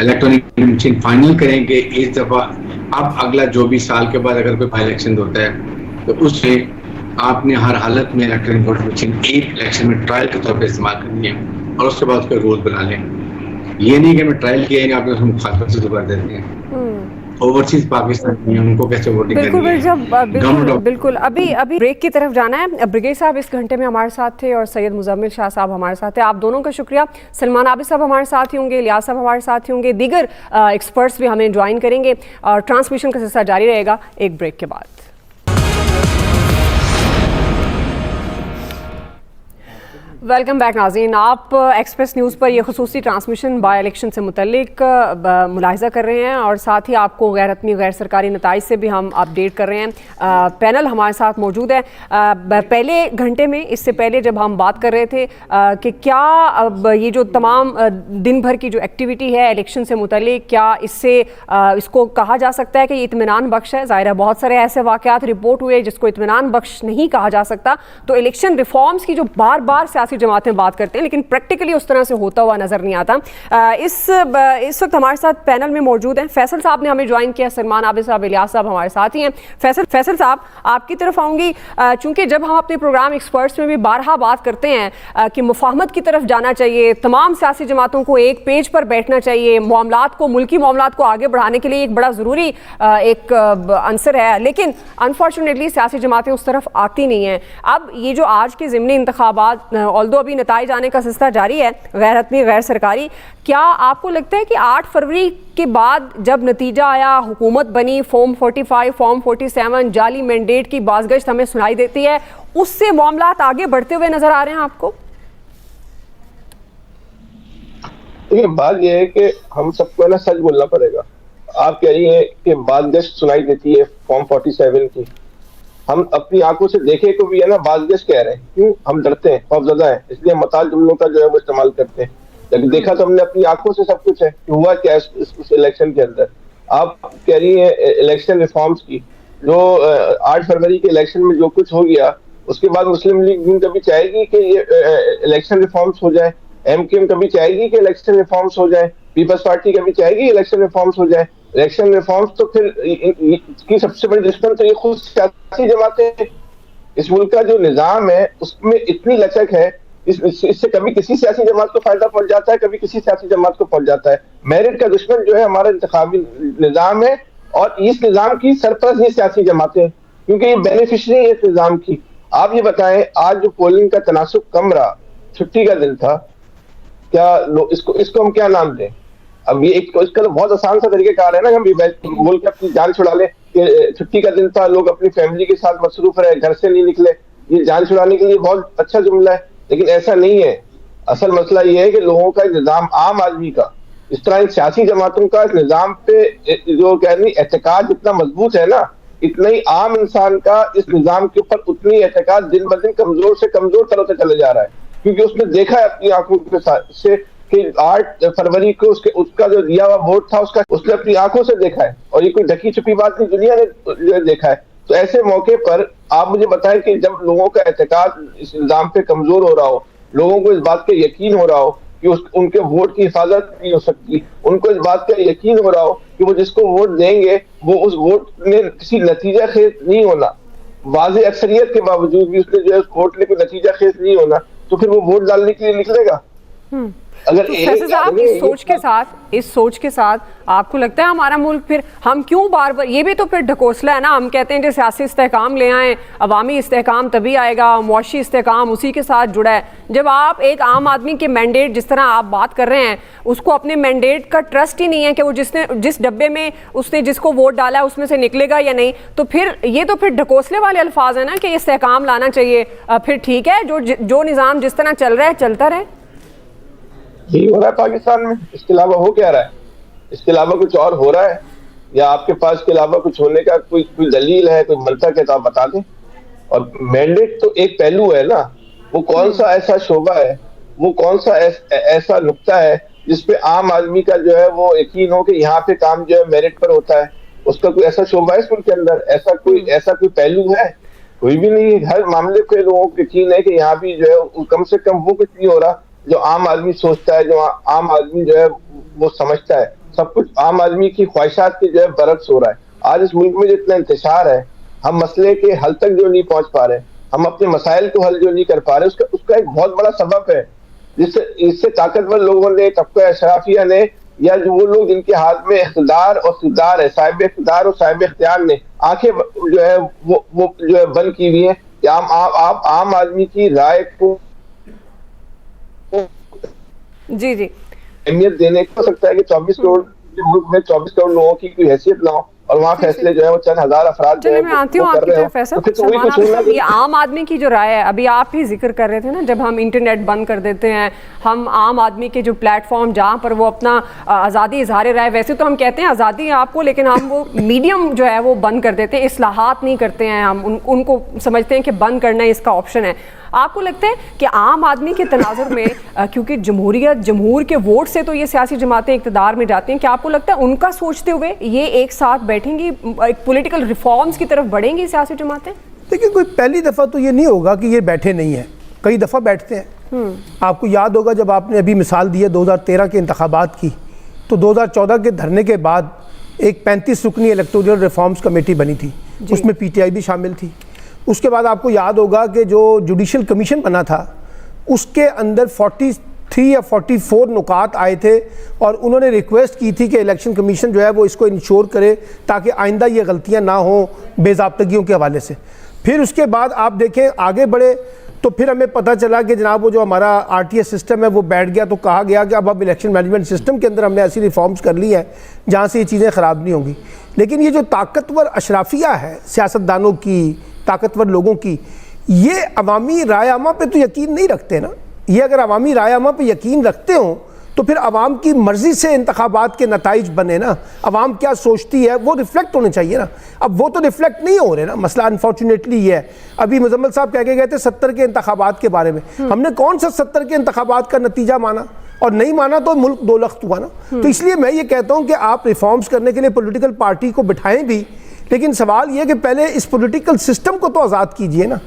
इलेक्ट्रॉनिक मशीन फाइनल करें कि इस दफ़ा अब अगला जो भी साल के बाद अगर कोई बाई इलेक्शन होता है तो उससे आपने हर हालत में इलेक्ट्रॉनिक वोट मशीन एक इलेक्शन में ट्रायल के तौर पर इस्तेमाल करनी है, और उसके बाद उसका रूल बना लें। ये नहीं कि हमें ट्रायल किया है, आपने उसमें मुखालफत शुरू कर देते हैं। ओवरसीज पाकिस्तान में उनको कैसे वोटिंग करनी है। बिल्कुल अभी ब्रेक की तरफ जाना है। ब्रिगेड साहब इस घंटे में हमारे साथ थे और सैयद मुजम्मिल शाह साहब हमारे साथ थे। आप दोनों का शुक्रिया। सलमान आबिद साहब हमारे साथ ही होंगे, लियाज साहब हमारे साथ ही होंगे, दीगर एक्सपर्ट्स भी हमें ज्वाइन करेंगे और ट्रांसमिशन का सिलसिला जारी रहेगा एक ब्रेक के बाद। वेलकम बैक नाज़रीन, आप एक्सप्रेस न्यूज़ पर यह खुसूसी ट्रांसमिशन बाय इलेक्शन से मुतल्लिक मुलाहिज़ा कर रहे हैं और साथ ही आपको गैर हतमी गैर सरकारी नताइज से भी हम अपडेट कर रहे हैं। पैनल हमारे साथ मौजूद है। पहले घंटे में, इससे पहले जब हम बात कर रहे थे कि क्या अब ये जो तमाम दिन भर की जो एक्टिविटी है इलेक्शन से मुतल्लिक, क्या इससे इसको कहा जा सकता है कि ये इत्मीनान बख्श है? ज़ाहिर है बहुत सारे ऐसे वाक़यात रिपोर्ट हुए जिसको इत्मीनान बख्श नहीं कहा जा सकता। तो इलेक्शन रिफॉर्म्स की जो बार बार सियासी जमातें बात करते हैं, लेकिन प्रैक्टिकली उस तरह से होता हुआ नजर नहीं आता। इस वक्त हमारे साथ पैनल में मौजूद हैं। फैसल साहब ने हमें ज्वाइन किया, सलमान आबिद साहब, इलियास साहब हमारे साथ ही हैं। फैसल साहब, आपकी तरफ आऊंगी। चूंकि जब हम अपने प्रोग्राम एक्सपर्ट्स में भी बारहा बात करते हैं कि मुफाहमत की तरफ जाना चाहिए, तमाम सियासी जमातों को एक पेज पर बैठना चाहिए, मामलात को, मुल्की मामलात को आगे बढ़ाने के लिए एक बड़ा ज़रूरी एक आंसर है, लेकिन अनफॉर्चुनेटली सियासी जमातें उस तरफ आती नहीं हैं। अब ये जो आज के ज़िमनी इंतखाबात, ऑल्दो अभी नताइज आने का सिलसिला जारी है, गैर हतमी गैर सरकारी, क्या आपको लगता है कि 8 फरवरी के बाद जब नतीजा आया, हुकूमत बनी, फॉर्म 45, फॉर्म 47, जाली मैंडेट की बाज़गश्त हमें सुनाई देती है, उससे मामलात आगे बढ़ते हुए नजर आ रहे हैं आपको? देखिए, बात यह है कि हम सबको ना सच बोलना पड़ेगा। आप कह रही हैं कि बाज़गश्त सुनाई देती है फॉर्म 47 की, हम अपनी आंखों से देखे को भी है ना बाज़गश्त कह रहे हैं। क्यों? हम डरते हैं, खौफज़दा हैं, इसलिए मताल जुमलों का जो है वो इस्तेमाल करते हैं। लेकिन देखा तो हमने अपनी आंखों से सब कुछ है कि हुआ क्या इस इलेक्शन के अंदर। आप कह रही हैं इलेक्शन रिफॉर्म्स की, जो 8 फरवरी के इलेक्शन में जो कुछ हो गया, उसके बाद मुस्लिम लीग कभी चाहेगी कि ये इलेक्शन रिफॉर्म्स हो जाए। एमकेएम कभी चाहेगी कि इलेक्शन रिफॉर्म्स हो जाए, पीपल्स पार्टी कभी चाहेगी इलेक्शन रिफॉर्म्स हो जाए। इलेक्शन रिफॉर्म्स तो फिर इसकी सबसे बड़ी दुश्मन तो ये खुद सियासी जमातें हैं। इस मुल्क का जो निजाम है उसमें इतनी लचक है, इससे कभी किसी सियासी जमात को फायदा पहुंच जाता है, कभी किसी सियासी जमात को पहुंच जाता है। मेरिट का दुश्मन जो है हमारा इंतखाबी निजाम है, और इस निजाम की सरपरस्त ही सियासी जमातें हैं, क्योंकि ये बेनिफिशरी है इस निजाम की। आप ये बताएं, आज जो पोलिंग का तनासुब कम रहा, छुट्टी का दिन था, क्या इसको हम क्या नाम दें? अब ये इसका तो बहुत आसान सा तरीकेकार है ना, हम बोल के अपनी जान छुड़ा ले कि छुट्टी का दिन था, लोग अपनी फैमिली के साथ मसरूफ रहे, घर से नहीं निकले। ये जान छुड़ाने के लिए बहुत अच्छा जुमला है, लेकिन ऐसा नहीं है। असल मसला ये है कि लोगों का निजाम, आम आदमी का, इस तरह सियासी जमातों का इस निजाम पे जो कह रही एतकाद जितना मजबूत है ना, इतना ही आम इंसान का इस निजाम के ऊपर उतनी एतकाद दिन ब दिन कमजोर से कमजोर तरह से चले जा रहा है, क्योंकि उसने देखा है अपनी आंखों के साथ से कि 8 फरवरी को उसका जो दिया हुआ वोट था उसने अपनी आंखों से देखा है, और ये कोई ढकी छुपी बात नहीं, दुनिया ने देखा है। तो ऐसे मौके पर आप मुझे बताएं कि जब लोगों का एतकाद इस निजाम पे कमजोर हो रहा हो, लोगों को इस बात का यकीन हो रहा हो कि उनके वोट की हिफाजत नहीं हो सकती, उनको इस बात का यकीन हो रहा हो कि वो जिसको वोट देंगे वो उस वोट में किसी नतीजा खेज नहीं होना, वाज़ेह अक्सरियत के बावजूद भी उसने जो है उस वोट में कोई नतीजा खेज नहीं होना, तो फिर वो वोट डालने के लिए निकलेगा। अगर तो फैसल साहब, इस सोच के साथ आपको लगता है हमारा मुल्क, फिर हम क्यों बार बार, ये भी तो फिर ढकोसला है ना, हम कहते हैं कि सियासी इस्तेहकाम ले आएँ, अवामी इस्तेहकाम तभी आएगा, मुआशी इस्तेहकाम उसी के साथ जुड़ा है। जब आप एक आम आदमी के मैंडेट, जिस तरह आप बात कर रहे हैं, उसको अपने मैंडेट का ट्रस्ट ही नहीं है कि वो जिस डब्बे में उसने जिसको वोट डाला है उसमें से निकलेगा या नहीं, तो फिर ये तो फिर ढकोसले वाले अल्फाज है ना कि इस्तेहकाम लाना चाहिए, फिर ठीक है जो निज़ाम जिस तरह चल रहा है चलता रहे। यही हो रहा है पाकिस्तान में, इसके अलावा हो क्या रहा है? इसके अलावा कुछ और हो रहा है, या आपके पास इसके अलावा कुछ होने का कोई दलील है, कोई मंतक है तो आप बता दें। और मैंडेट तो एक पहलू है ना, वो कौन सा ऐसा शोबा है, वो कौन सा ऐसा नुक्ता है जिसपे आम आदमी का जो है वो यकीन हो कि यहाँ पे काम जो है मेरिट पर होता है? उसका कोई ऐसा शोबा है इस मुल्क के अंदर? ऐसा कोई पहलू है? कोई भी नहीं। हर मामले पे लोगों को यकीन है कि यहाँ भी जो है कम से कम वो कुछ नहीं हो रहा जो आम आदमी सोचता है, जो आम आदमी जो है वो समझता है। सब कुछ आम आदमी की ख्वाहिशात की जो है बरक्स हो रहा है। आज इस मुल्क में जितना इंतशार है, हम मसले के हल तक जो नहीं पहुंच पा रहे, हम अपने मसाइल को हल जो नहीं कर पा रहे, उसका एक बहुत बड़ा सबब है, इससे ताकतवर लोगों ने, तबका अशराफिया ने, या जो वो लोग जिनके हाथ में इख्तिदार और इख्तिदार है, साहिब इख्तिदार और साहिब इख्तियार ने आंखें जो है वो जो है बंद की हुई है कि आप आम आदमी की राय को जी अहमियत देने को सकता है कि 24 करोड़ मुल्क में 24 करोड़ लोगों की कोई हैसियत ना हो, और वहाँ फैसले जो है वो चंद हजार अफराद जो है मैं आती हूँ आपकी तरफ। फैसल, ये आम आदमी की जो राय है, अभी आप ही जिक्र कर रहे थे ना, जब हम इंटरनेट बंद कर देते हैं, हम आम आदमी के जो प्लेटफॉर्म जहाँ पर वो अपना आज़ादी इजहार राय, वैसे तो हम कहते हैं आज़ादी है आपको, लेकिन हम वो मीडियम जो है वो बंद कर देते हैं, इस्लाहात नहीं करते हैं, हम उनको समझते हैं कि बंद करना इसका ऑप्शन है। आपको लगता है कि आम आदमी के तनाजुर में, क्योंकि जमहूर के वोट से तो ये सियासी जमातें इक़्तिदार में जाती हैं, क्या आपको लगता है उनका सोचते हुए ये एक साथ बैठेंगी, एक पॉलिटिकल रिफॉर्म्स की तरफ बढ़ेंगी सियासी जमातें? देखिए, कोई पहली दफ़ा तो ये नहीं होगा कि ये बैठे नहीं हैं, कई दफ़ा बैठते हैं। आपको याद होगा जब आपने अभी मिसाल दी है 2013 के इंतखाबात की, तो 2014 के धरने के बाद एक 35 रुकनी इलेक्टोरल रिफॉर्म्स कमेटी बनी थी, उसमें PTI भी शामिल थी। उसके बाद आपको याद होगा कि जो जुडिशल कमीशन बना था उसके अंदर 43 या 44 नुकात आए थे, और उन्होंने रिक्वेस्ट की थी कि इलेक्शन कमीशन जो है वो इसको इंश्योर करे ताकि आइंदा ये गलतियां ना हो बेज़ाब्तगियों के हवाले से। फिर उसके बाद आप देखें आगे बढ़े तो फिर हमें पता चला कि जनाब वो जो हमारा RTS सिस्टम है वो बैठ गया, तो कहा गया कि अब इलेक्शन मैनेजमेंट सिस्टम के अंदर हमने ऐसी रिफॉर्म्स कर ली हैं जहाँ से ये चीज़ें ख़राब नहीं होंगी। लेकिन ये जो ताकतवर अशराफिया है सियासतदानों की, ताकतवर लोगों की, ये अवामी राय आमा पे तो यकीन नहीं रखते ना। ये अगर अवामी राय आमा पे यकीन रखते हो तो फिर अवाम की मर्ज़ी से इंतखाबात के नताइज बने ना, अवाम क्या सोचती है वो रिफ्लेक्ट होने चाहिए ना। अब वो तो रिफ्लेक्ट नहीं हो रहे ना, मसला अनफॉर्चुनेटली ये है। अभी मुजम्मल साहब कह के गए थे 70 के इंतखाबात के बारे में, हमने कौन सा 70 के इंतखाबात का नतीजा माना, और नहीं माना तो मुल्क दो लख्त हुआ ना। तो इसलिए मैं ये कहता हूँ कि आप रिफॉर्म्स करने के लिए पॉलिटिकल पार्टी को बिठाएं भी, लेकिन सवाल ये कि पहले इस पॉलिटिकल सिस्टम को तो आज़ाद कीजिए ना।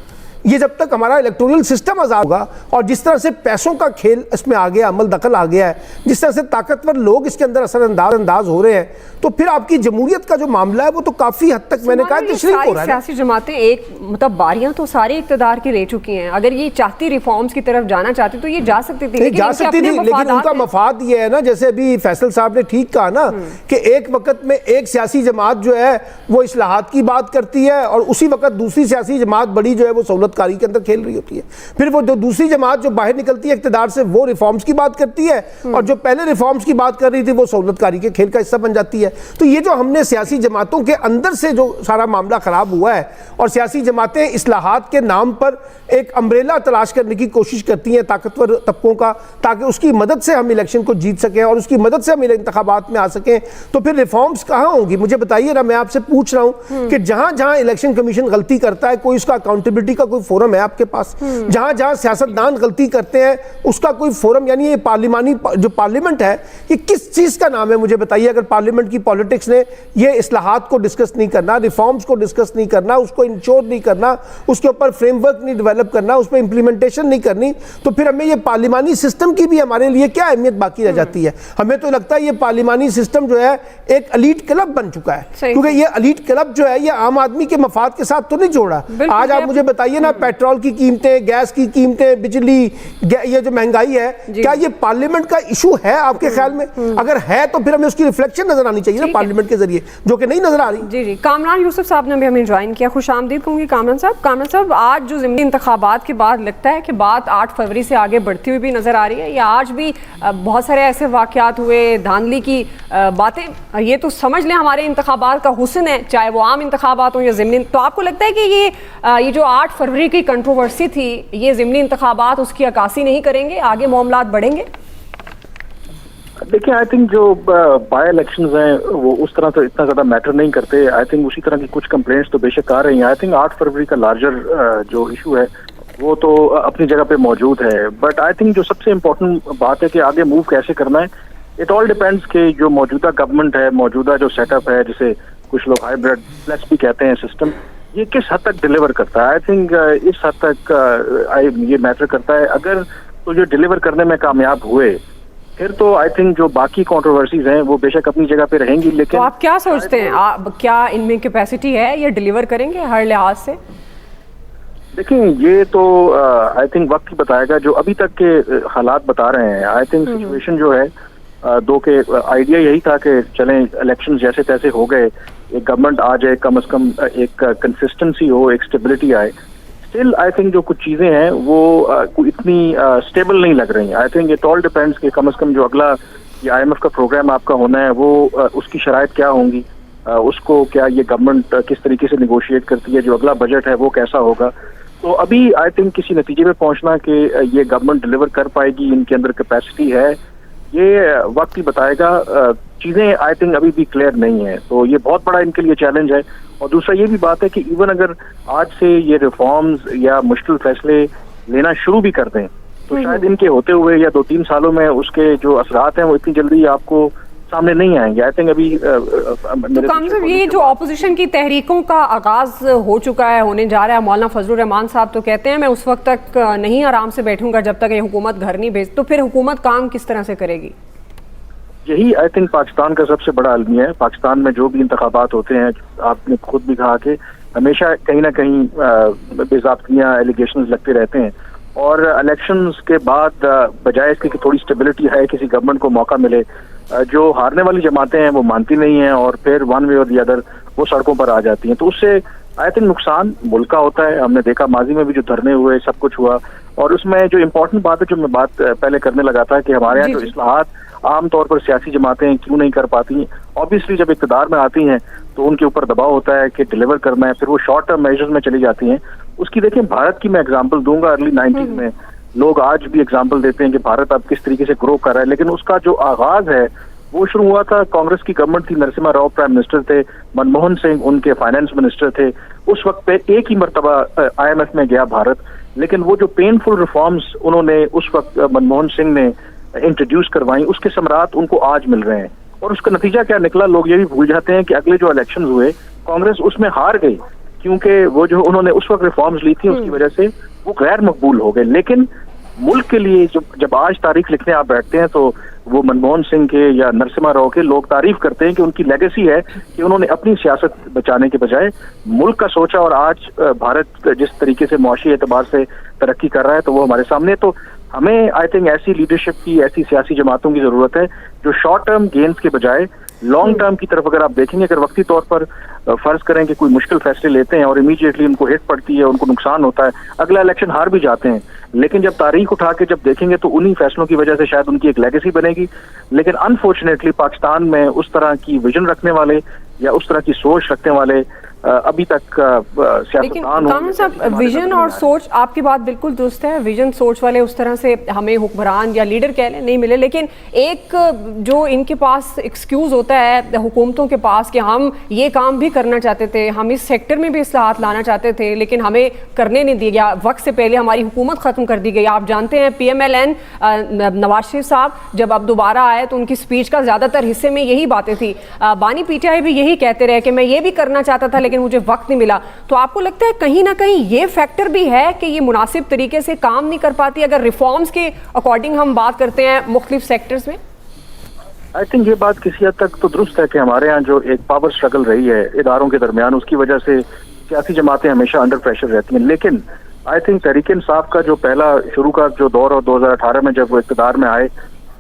ये जब तक हमारा इलेक्टोरल सिस्टम आज़ाद होगा और जिस तरह से पैसों का खेल इसमें आ गया, अमल दखल आ गया है, जिस तरह से ताकतवर लोग इसके अंदर असरअंदाज हो रहे हैं, तो फिर आपकी जमहूरियत का जो मामला है वो तो काफ़ी हद तक मैंने कहा कि श्रिंक हो रहा है। सियासी जमातें एक मतलब बारियां तो सारे इक़्तिदार की ले चुकी हैं, अगर ये चाहती रिफॉर्म्स की तरफ जाना चाहती तो ये जा सकती थी, लेकिन उनका मफाद ये है ना, जैसे अभी फैसल साहब ने ठीक कहा ना कि एक वक्त में एक सियासी जमात जो है वो इस्लाहात की बात करती है और उसी वक्त दूसरी सियासी जमात बड़ी जो है वो सहूलतकारी के अंदर खेल रही होती है, फिर वो जो दूसरी जमात जो बाहर निकलती है इक़्तिदार से वो रिफॉर्म्स की बात करती है और जो पहले रिफॉर्म्स की बात कर रही थी वो सहूलतकारी के खेल का हिस्सा बन जाती है। तो ये जो हमने सियासी जमातों के अंदर से जो सारा मामला खराब हुआ है और सियासी जमातें इस्लाहात के नाम पर एक अम्ब्रेला तलाश करने की कोशिश करती हैं ताकतवर तबकों का, ताकि उसकी मदद से हम इलेक्शन को जीत सकें और उसकी मदद से हम इंतखाबात में आ सकें, तो फिर रिफॉर्म्स कहाँ होंगी? मुझे बताइए ना, मैं आपसे पूछ रहा हूँ कि जहाँ जहाँ इलेक्शन कमीशन गलती करता है कोई उसका अकाउंटेबिलिटी का कोई फोरम है आपके पास? जहाँ जहाँ सियासतदान गलती करते हैं उसका कोई फोरम, यानी ये पार्लिमानी जो पार्लियामेंट है ये किस चीज़ का नाम है? मुझे बताइए। अगर पार्लियामेंट की पॉलिटिक्स ने ये इस्लाहात को डिस्कस नहीं करना, रिफॉर्म्स को डिस्कस नहीं करना, उसको इंश्योर नहीं करना, उसके ऊपर फ्रेमवर्क नहीं डेवलप करना, उस पर इंप्लीमेंटेशन नहीं करनी, तो फिर हमें ये पार्लिमानी सिस्टम की भी हमारे लिए क्या अहमियत बाकी रह जाती है? हमें तो लगता है ये पार्लिमानी सिस्टम जो है एक अलीट क्लब बन चुका है, क्योंकि ये अलीट क्लब जो है ये आम आदमी के मफाद के साथ तो नहीं जोड़ा। आज आप मुझे बताइए ना, पेट्रोल की कीमतें, गैस की कीमतें, बिजली, ये जो महंगाई है, क्या ये पार्लियामेंट का इशू है आपके ख्याल में? अगर है तो फिर हमें उसकी रिफ्लेक्शन नजर आनी चाहिए ना पार्लियामेंट के जरिए, जो कि नहीं नजर आ रही। जी जी, कामरान यूसुफ साहब ने भी हमें ज्वाइन किया, खुशामदीद कहूँगी कामरान साहब। कामरान साहब, आज जो ज़िमनी इंतखाबात के बाद लगता है कि बात 8 फरवरी से आगे बढ़ती हुई भी नजर आ रही है, या आज भी बहुत सारे ऐसे वाकयात हुए, धांधली की बातें, ये तो समझ लें हमारे इंतखाबात का हुस्न है, चाहे वो आम इंतखाबात हो या ज़िमनी। तो आपको लगता है कि ये जो 8 फरवरी की कंट्रोवर्सी थी, ये ज़िमनी इंतखाबात उसकी अक्कासी नहीं करेंगे, आगे मामलात बढ़ेंगे? देखिए, आई थिंक जो बाय इलेक्शंस हैं वो उस तरह तो इतना ज़्यादा मैटर नहीं करते। आई थिंक उसी तरह की कुछ कंप्लेंट्स तो बेशक आ रही हैं। आई थिंक 8 फरवरी का लार्जर जो इशू है वो तो अपनी जगह पे मौजूद है, बट आई थिंक जो सबसे इम्पोर्टेंट बात है कि आगे मूव कैसे करना है, इट ऑल डिपेंड्स कि जो मौजूदा गवर्नमेंट है, मौजूदा जो सेटअप है, जिसे कुछ लोग हाइब्रिड प्लस भी कहते हैं सिस्टम, ये किस हद तक डिलीवर करता है। आई थिंक इस हद तक ये मैटर करता है। अगर तो जो डिलीवर करने में कामयाब हुए फिर तो आई थिंक जो बाकी कंट्रोवर्सीज हैं वो बेशक अपनी जगह पे रहेंगी। लेकिन तो आप क्या सोचते हैं, क्या इनमें कैपेसिटी है, ये डिलीवर करेंगे हर लिहाज से? देखिए, ये तो आई थिंक वक्त ही बताएगा। जो अभी तक के हालात बता रहे हैं, आई थिंक सिचुएशन जो है दो के आइडिया यही था कि चलें इलेक्शन जैसे तैसे हो गए, एक गवर्नमेंट आ जाए, कम से कम एक कंसिस्टेंसी हो, एक स्टेबिलिटी आए। स्टिल आई थिंक जो कुछ चीज़ें हैं वो इतनी स्टेबल नहीं लग रही। I think it all depends कि कम से कम जो अगला ये IMF का प्रोग्राम आपका होना है वो उसकी शराइत क्या होंगी, उसको क्या ये गवर्नमेंट किस तरीके से निगोशिएट करती है, जो अगला बजट है वो कैसा होगा। तो अभी आई थिंक किसी नतीजे पे पहुंचना कि ये गवर्नमेंट डिलीवर कर पाएगी, इनके अंदर कैपेसिटी है, ये वक्त ही बताएगा। चीज़ें आई थिंक अभी भी क्लियर नहीं है, तो ये बहुत बड़ा इनके लिए चैलेंज है। और दूसरा ये भी बात है कि इवन अगर आज से ये रिफॉर्म्स या मुश्किल फैसले लेना शुरू भी कर दें तो शायद इनके होते हुए या 2-3 सालों में उसके जो असरात हैं वो इतनी जल्दी आपको सामने नहीं आएंगे। आई थिंक अभी तो कामरान, ये जो ऑपोजिशन की तहरीकों का आगाज हो चुका है, होने जा रहा है, मौलाना फजलुर रहमान साहब तो कहते हैं मैं उस वक्त तक नहीं आराम से बैठूंगा जब तक ये हुकूमत घर नहीं भेज, तो फिर हुकूमत काम किस तरह से करेगी? यही आई थिंक पाकिस्तान का सबसे बड़ा अलमिया है। पाकिस्तान में जो भी इंतखाबात होते हैं, आपने खुद भी कहा कि हमेशा कहीं ना कहीं बेज़ाब्तियां, एलिगेशंस लगते रहते हैं, और इलेक्शंस के बाद बजाय इसके कि थोड़ी स्टेबिलिटी है, किसी गवर्नमेंट को मौका मिले, जो हारने वाली जमातें हैं वो मानती नहीं हैं और फिर वन वे और दी अदर वो सड़कों पर आ जाती हैं। तो उससे आई थिंक नुकसान मुल्क का होता है। हमने देखा माजी में भी जो धरने हुए, सब कुछ हुआ। और उसमें जो इम्पोर्टेंट बात है, जो मैं बात पहले करने लगा था कि हमारे यहाँ जो इस्लाहात आमतौर पर सियासी जमातें क्यों नहीं कर पाती, ऑब्वियसली जब इक़्तिदार में आती हैं तो उनके ऊपर दबाव होता है कि डिलीवर करना है, फिर वो शॉर्ट टर्म मेजर्स में चली जाती हैं। उसकी देखिए, भारत की मैं एग्जांपल दूंगा। अर्ली 90s में लोग आज भी एग्जांपल देते हैं कि भारत अब किस तरीके से ग्रो कर रहा है, लेकिन उसका जो आगाज है वो शुरू हुआ था, कांग्रेस की गवर्नमेंट थी, नरसिम्हा राव प्राइम मिनिस्टर थे, मनमोहन सिंह उनके फाइनेंस मिनिस्टर थे। उस वक्त पे एक ही मरतबा IMF में गया भारत, लेकिन वो जो पेनफुल रिफॉर्म्स उन्होंने उस वक्त मनमोहन सिंह ने इंट्रोड्यूस करवाई, उसके समरात उनको आज मिल रहे हैं। और उसका नतीजा क्या निकला, लोग ये भी भूल जाते हैं कि अगले जो इलेक्शन हुए कांग्रेस उसमें हार गई, क्योंकि वो जो उन्होंने उस वक्त रिफॉर्म्स ली थी उसकी वजह से वो गैर मकबूल हो गए। लेकिन मुल्क के लिए जब आज तारीख लिखने आप बैठते हैं तो वो मनमोहन सिंह के या नरसिम्हा राव के लोग तारीफ करते हैं कि उनकी लेगेसी है कि उन्होंने अपनी सियासत बचाने के बजाय मुल्क का सोचा, और आज भारत जिस तरीके से मुआशी एतबार से तरक्की कर रहा है तो वो हमारे सामने। तो हमें आई थिंक ऐसी लीडरशिप की, ऐसी सियासी जमातों की जरूरत है जो शॉर्ट टर्म गेन्स के बजाय लॉन्ग टर्म की तरफ, अगर आप देखेंगे, अगर वक्ती तौर पर फर्ज करें कि कोई मुश्किल फैसले लेते हैं और इमीडिएटली उनको हिट पड़ती है, उनको नुकसान होता है, अगला इलेक्शन हार भी जाते हैं, लेकिन जब तारीख उठा के जब देखेंगे तो उन्हीं फैसलों की वजह से शायद उनकी एक लेगेसी बनेगी। लेकिन अनफॉर्चुनेटली पाकिस्तान में उस तरह की विजन रखने वाले या उस तरह की सोच रखने वाले अभी तक सियासतदान कामरान साहब, विजन और सोच, आपकी बात बिल्कुल दुरुस्त है, विजन सोच वाले उस तरह से हमें हुक्मरान या लीडर कह लें नहीं मिले। लेकिन एक जो इनके पास एक्सक्यूज़ होता है हुकूमतों के पास कि हम ये काम भी करना चाहते थे, हम इस सेक्टर में भी इस्लाहात लाना चाहते थे, लेकिन हमें करने नहीं दिया गया, वक्त से पहले हमारी हुकूमत ख़त्म कर दी गई। आप जानते हैं PMLN नवाज शरीफ साहब जब अब दोबारा आए तो उनकी स्पीच का ज़्यादातर हिस्से में यही बातें थी। बानी PTI भी यही कहते रहे कि मैं ये भी करना चाहता था लेकिन मुझे वक्त नहीं मिला। तो आपको लगता है कहीं ना कहीं ये फैक्टर भी है कि ये मुनासिब तरीके से काम नहीं कर पाती, अगर रिफॉर्म्स के अकॉर्डिंग हम बात करते हैं मुख्तलिफ सेक्टर्स में? आई थिंक ये बात किसी हद तक तो दुरुस्त है कि हमारे यहाँ जो एक पावर स्ट्रगल रही है इदारों के दरमियान, उसकी वजह से सियासी जमातें हमेशा अंडर प्रेशर रहती हैं। लेकिन आई थिंक तहरीक इंसाफ का जो पहला शुरू का जो दौर और 2018 में जब वो इक़्तिदार में आए,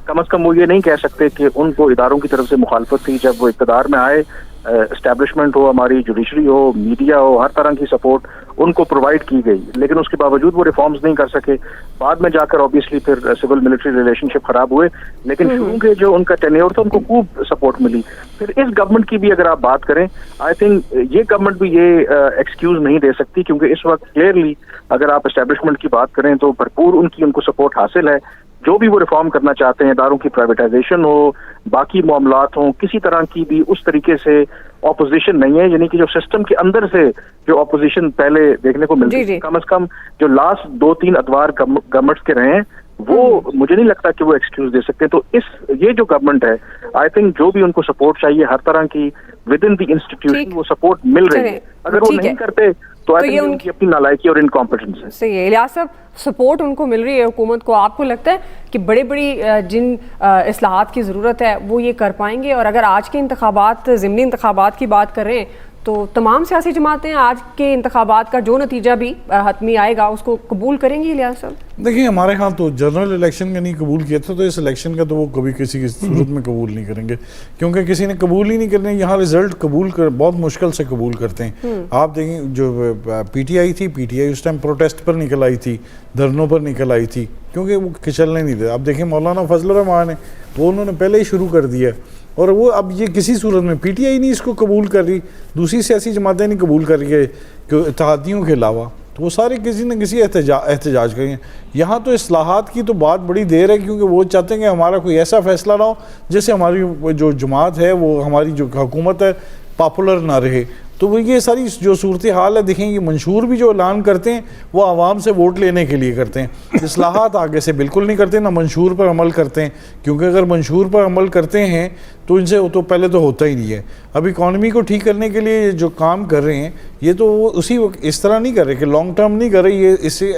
कम अज कम वो ये नहीं कह सकते कि उनको इदारों की तरफ से मुखालफत थी। जब वो इक़्तिदार में आए, एस्टैब्लिशमेंट हो, हमारी जुडिशरी हो, मीडिया हो, हर तरह की सपोर्ट उनको प्रोवाइड की गई, लेकिन उसके बावजूद वो रिफॉर्म्स नहीं कर सके। बाद में जाकर ऑब्वियसली फिर सिविल मिलिट्री रिलेशनशिप खराब हुए, लेकिन शुरू के जो उनका टेन्योर था उनको खूब सपोर्ट मिली। फिर इस गवर्नमेंट की भी अगर आप बात करें, आई थिंक ये गवर्नमेंट भी ये एक्सक्यूज नहीं दे सकती, क्योंकि इस वक्त क्लियरली अगर आप एस्टैब्लिशमेंट की बात करें तो भरपूर उनको सपोर्ट हासिल है। जो भी वो रिफॉर्म करना चाहते हैं, इदारों की प्राइवेटाइजेशन हो, बाकी मामलात हों, किसी तरह की भी उस तरीके से ऑपोजिशन नहीं है। यानी कि जो सिस्टम के अंदर से जो ऑपोजिशन पहले देखने को मिलती है, कम से कम जो लास्ट 2-3 अदवार गवर्नमेंट्स के रहे हैं, वो मुझे नहीं लगता कि वो एक्सक्यूज दे सकते। तो ये जो गवर्नमेंट है, आई थिंक जो भी उनको सपोर्ट चाहिए हर तरह की विद इन द इंस्टीट्यूशन वो सपोर्ट मिल रही है। अगर वो नहीं करते तो ये उनकी अपनी नालायकी और इनकॉम्पिटेंस है। सही है इलियास साहब, सपोर्ट उनको मिल रही है हुकूमत को। आपको लगता है कि बड़ी जिन इस्लाहात की ज़रूरत है वो ये कर पाएंगे? और अगर आज के इंतखाबात, ज़िमनी इंतखाबात की बात करें तो तमाम सियासी जमातें आज के इंतखाबात का जो नतीजा भी हतमी आएगा उसको कबूल करेंगी इलियास साहब? देखिए, हमारे यहाँ तो जनरल इलेक्शन का नहीं कबूल किया था, तो इस इलेक्शन का तो वो कभी किसी की सूरत में कबूल नहीं करेंगे, क्योंकि किसी ने कबूल ही नहीं करने। यहाँ रिजल्ट कबूल कर बहुत मुश्किल से कबूल करते हैं। आप देखें, जो PTI थी, PTI उस टाइम प्रोटेस्ट पर निकल आई थी, धरनों पर निकल आई थी, क्योंकि वो चलने नहीं थे। अब देखें मौलाना फजल रहमान है, वो उन्होंने पहले ही शुरू कर दिया, और वो अब ये किसी सूरत में PTI नहीं इसको कबूल कर रही, दूसरी सियासी जमातें नहीं कबूल कर रही है कि इत्तेहादियों के अलावा, तो वो सारे किसी न किसी एहतजाज करेंगे। यहाँ तो इस्लाहात की तो बात बड़ी देर है, क्योंकि वो चाहते हैं कि हमारा कोई ऐसा फैसला ना हो जिससे हमारी जो जमात है, वो हमारी जो हुकूमत है, पॉपुलर ना रहे। तो वो ये सारी जो सूरत हाल है, देखेंगे मंशूर भी जो ऐलान करते हैं वो आवाम से वोट लेने के लिए करते हैं। इस्लाहात आगे से बिल्कुल नहीं करते, ना मंशूर पर अमल करते हैं, क्योंकि अगर मंशूर पर अमल करते हैं तो इनसे तो पहले तो होता ही नहीं है। अब इकॉनमी को ठीक करने के लिए जो काम कर रहे हैं, ये तो उसी इस तरह नहीं कर रहे कि लॉन्ग टर्म नहीं कर रहे, ये इससे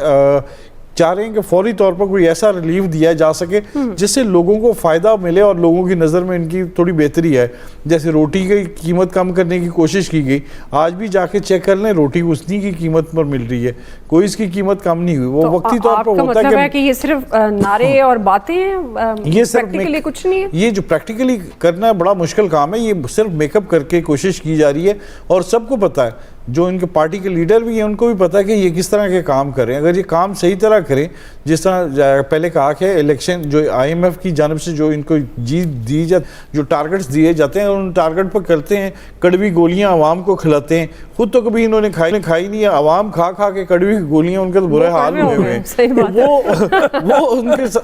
चाह रहे हैं कि फौरी तौर पर कोई ऐसा रिलीफ दिया जा सके जिससे लोगों को फ़ायदा मिले और लोगों की नज़र में इनकी थोड़ी बेहतरी है। जैसे रोटी की कीमत कम करने की कोशिश की गई, आज भी जाके चेक कर लें, रोटी उतनी की कीमत पर मिल रही है, कोई इसकी कीमत कम नहीं हुई। वो तो वक्ती तौर पर होता मतलब है कि ये सिर्फ नारे और बातें हैं, ये प्रैक्टिकली कुछ नहीं है। ये जो प्रैक्टिकली करना बड़ा मुश्किल काम है, ये सिर्फ मेकअप करके कोशिश की जा रही है, और सबको पता है, जो इनके पार्टी के लीडर भी हैं उनको भी पता है कि ये किस तरह के काम करें। अगर ये काम सही तरह करें, जिस तरह पहले कहा कि इलेक्शन जो IMF की जानिब से जो इनको जीत दी जो टारगेट्स दिए जाते हैं उन टारगेट पर करते हैं, कड़वी गोलियां आवाम को खिलाते हैं। खुद तो कभी इन्होंने खाई नहीं है, आवाम खा के कड़वी गोलियां, उनके तो बुरे हाल हुए हुए हैं। वो